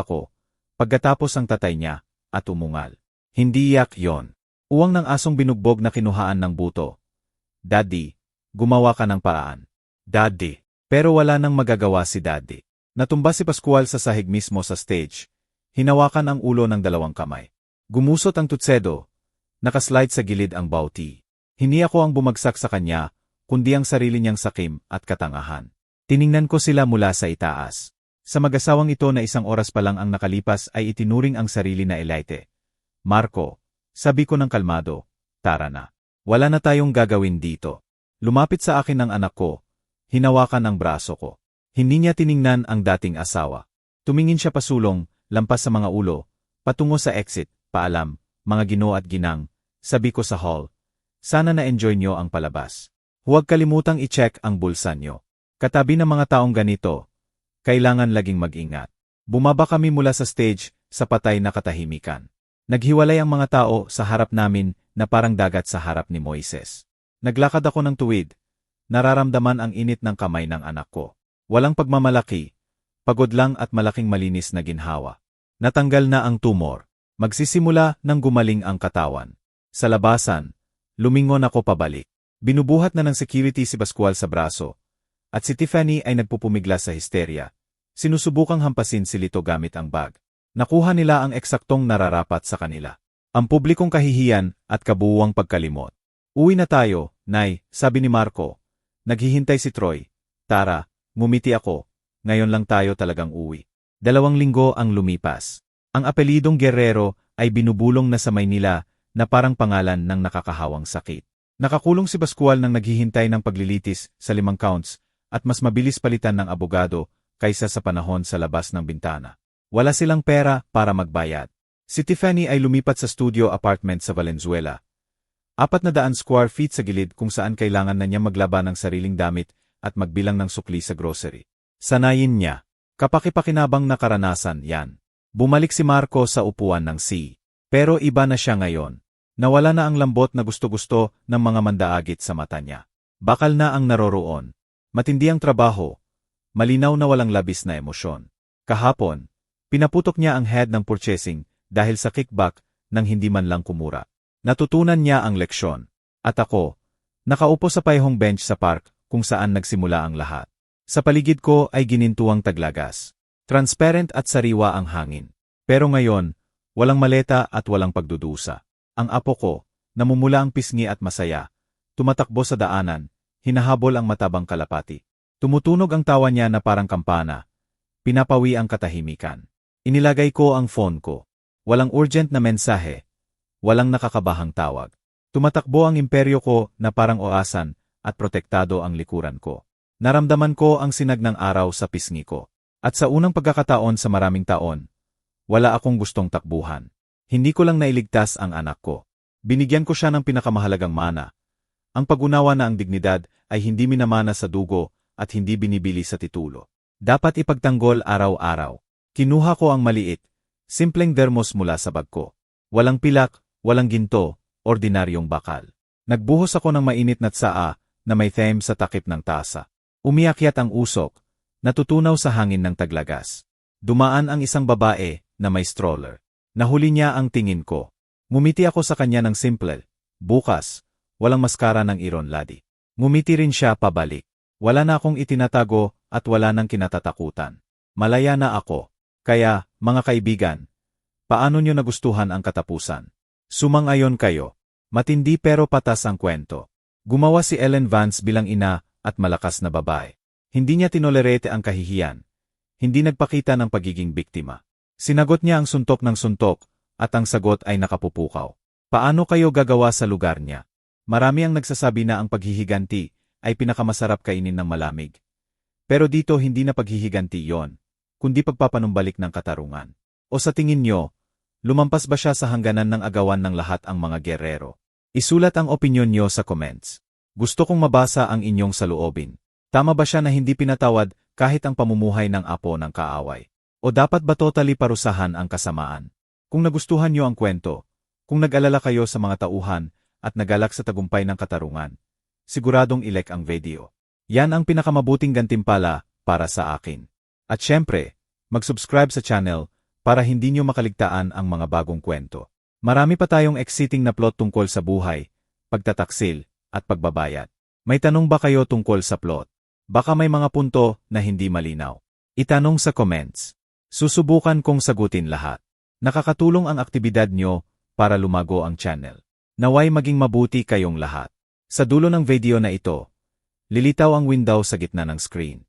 ang tatay niya, at umungal. Hindi iyak yon. Uwang ng asong binugbog na kinuhaan ng buto. Daddy, gumawa ka ng paraan. Daddy. Pero wala nang magagawa si Daddy. Natumba si Pascual sa sahig mismo sa stage. Hinawakan ang ulo ng 2 kamay. Gumusot ang tutsedo. Nakaslide sa gilid ang bauti. Hindi ako ang bumagsak sa kanya, kundi ang sarili niyang sakim at katangahan. Tiningnan ko sila mula sa itaas. Sa mag-asawang ito na 1 oras pa lang ang nakalipas ay itinuring ang sarili na elite. Marco, sabi ko ng kalmado, tara na. Wala na tayong gagawin dito. Lumapit sa akin ang anak ko. Hinawakan ang braso ko. Hindi niya tiningnan ang dating asawa. Tumingin siya pasulong, lampas sa mga ulo, patungo sa exit, paalam, mga ginoo at ginang, sabi ko sa hall. Sana na-enjoy niyo ang palabas. Huwag kalimutang i-check ang bulsa niyo. Katabi ng mga taong ganito, kailangan laging mag-ingat. Bumaba kami mula sa stage, sa patay na katahimikan. Naghiwalay ang mga tao sa harap namin na parang dagat sa harap ni Moises. Naglakad ako ng tuwid. Nararamdaman ang init ng kamay ng anak ko. Walang pagmamalaki, pagod lang at malaking malinis na ginhawa. Natanggal na ang tumor. Magsisimula nang gumaling ang katawan. Sa labasan, lumingon ako pabalik. Binubuhat na ng security si Pascual sa braso. At si Tiffany ay nagpupumigla sa histerya. Sinusubukang hampasin si Lito gamit ang bag. Nakuha nila ang eksaktong nararapat sa kanila. Ang publikong kahihiyan at kabuuang pagkalimot. Uwi na tayo, Nay, sabi ni Marco. Naghihintay si Troy. Tara. Ngumiti ako, ngayon lang tayo talagang uwi. 2 linggo ang lumipas. Ang apelidong Guerrero ay binubulong na sa Maynila na parang pangalan ng nakakahawang sakit. Nakakulong si Pascual nang naghihintay ng paglilitis sa 5 counts at mas mabilis palitan ng abogado kaysa sa panahon sa labas ng bintana. Wala silang pera para magbayad. Si Tiffany ay lumipat sa studio apartment sa Valenzuela. 400 square feet sa gilid kung saan kailangan na niya maglaban ng sariling damit at magbilang ng sukli sa grocery. Sanayin niya. Kapaki-pakinabang na karanasan yan. Bumalik si Marco sa upuan ng C. Pero iba na siya ngayon. Nawala na ang lambot na gusto-gusto ng mga mandaagit sa mata niya. Bakal na ang naroroon. Matindi ang trabaho. Malinaw na walang labis na emosyon. Kahapon, pinaputok niya ang head ng purchasing dahil sa kickback nang hindi man lang kumura. Natutunan niya ang leksyon. At ako, nakaupo sa payhong bench sa park kung saan nagsimula ang lahat. Sa paligid ko ay ginintuang taglagas. Transparent at sariwa ang hangin. Pero ngayon, walang maleta at walang pagdudusa. Ang apo ko, namumula ang pisngi at masaya, tumatakbo sa daanan, hinahabol ang matabang kalapati. Tumutunog ang tawa niya na parang kampana. Pinapawi ang katahimikan. Inilagay ko ang phone ko. Walang urgent na mensahe. Walang nakakabahang tawag. Tumatakbo ang imperyo ko na parang oasan, at protektado ang likuran ko. Naramdaman ko ang sinag ng araw sa pisngi ko. At sa unang pagkakataon sa maraming taon, wala akong gustong takbuhan. Hindi ko lang nailigtas ang anak ko. Binigyan ko siya ng pinakamahalagang mana. Ang pag-unawa na ang dignidad ay hindi minamana sa dugo at hindi binibili sa titulo. Dapat ipagtanggol araw-araw. Kinuha ko ang maliit, simpleng dermos mula sa bag ko. Walang pilak, walang ginto, ordinaryong bakal. Nagbuhos ako ng mainit na tsaa na may theme sa takip ng tasa. Umiakyat ang usok, natutunaw sa hangin ng taglagas. Dumaan ang isang babae, na may stroller. Nahuli niya ang tingin ko. Ngumiti ako sa kanya ng simple. Bukas, walang maskara ng Iron Lady. Ngumiti rin siya pabalik. Wala na akong itinatago at wala nang kinatatakutan. Malaya na ako. Kaya, mga kaibigan, paano nyo nagustuhan ang katapusan? Sumang-ayon kayo. Matindi pero patas ang kwento. Gumawa si Ellen Vance bilang ina at malakas na babae. Hindi niya tinolerete ang kahihiyan. Hindi nagpakita ng pagiging biktima. Sinagot niya ang suntok ng suntok at ang sagot ay nakapupukaw. Paano kayo gagawa sa lugar niya? Marami ang nagsasabi na ang paghihiganti ay pinakamasarap kainin ng malamig. Pero dito hindi na paghihiganti yon, kundi pagpapanumbalik ng katarungan. O sa tingin nyo, lumampas ba siya sa hangganan ng agawan ng lahat ang mga gerero? Isulat ang opinyon nyo sa comments. Gusto kong mabasa ang inyong saloobin. Tama ba siya na hindi pinatawad kahit ang pamumuhay ng apo ng kaaway? O dapat ba totally parusahan ang kasamaan? Kung nagustuhan nyo ang kwento, kung nag-alala kayo sa mga tauhan at nagalak sa tagumpay ng katarungan, siguradong i-like ang video. Yan ang pinakamabuting gantimpala para sa akin. At syempre, mag-subscribe sa channel para hindi nyo makaligtaan ang mga bagong kwento. Marami pa tayong exciting na plot tungkol sa buhay, pagtataksil, at pagbabayad. May tanong ba kayo tungkol sa plot? Baka may mga punto na hindi malinaw. Itanong sa comments. Susubukan kong sagutin lahat. Nakakatulong ang aktibidad nyo para lumago ang channel. Naway maging mabuti kayong lahat. Sa dulo ng video na ito, lilitaw ang window sa gitna ng screen.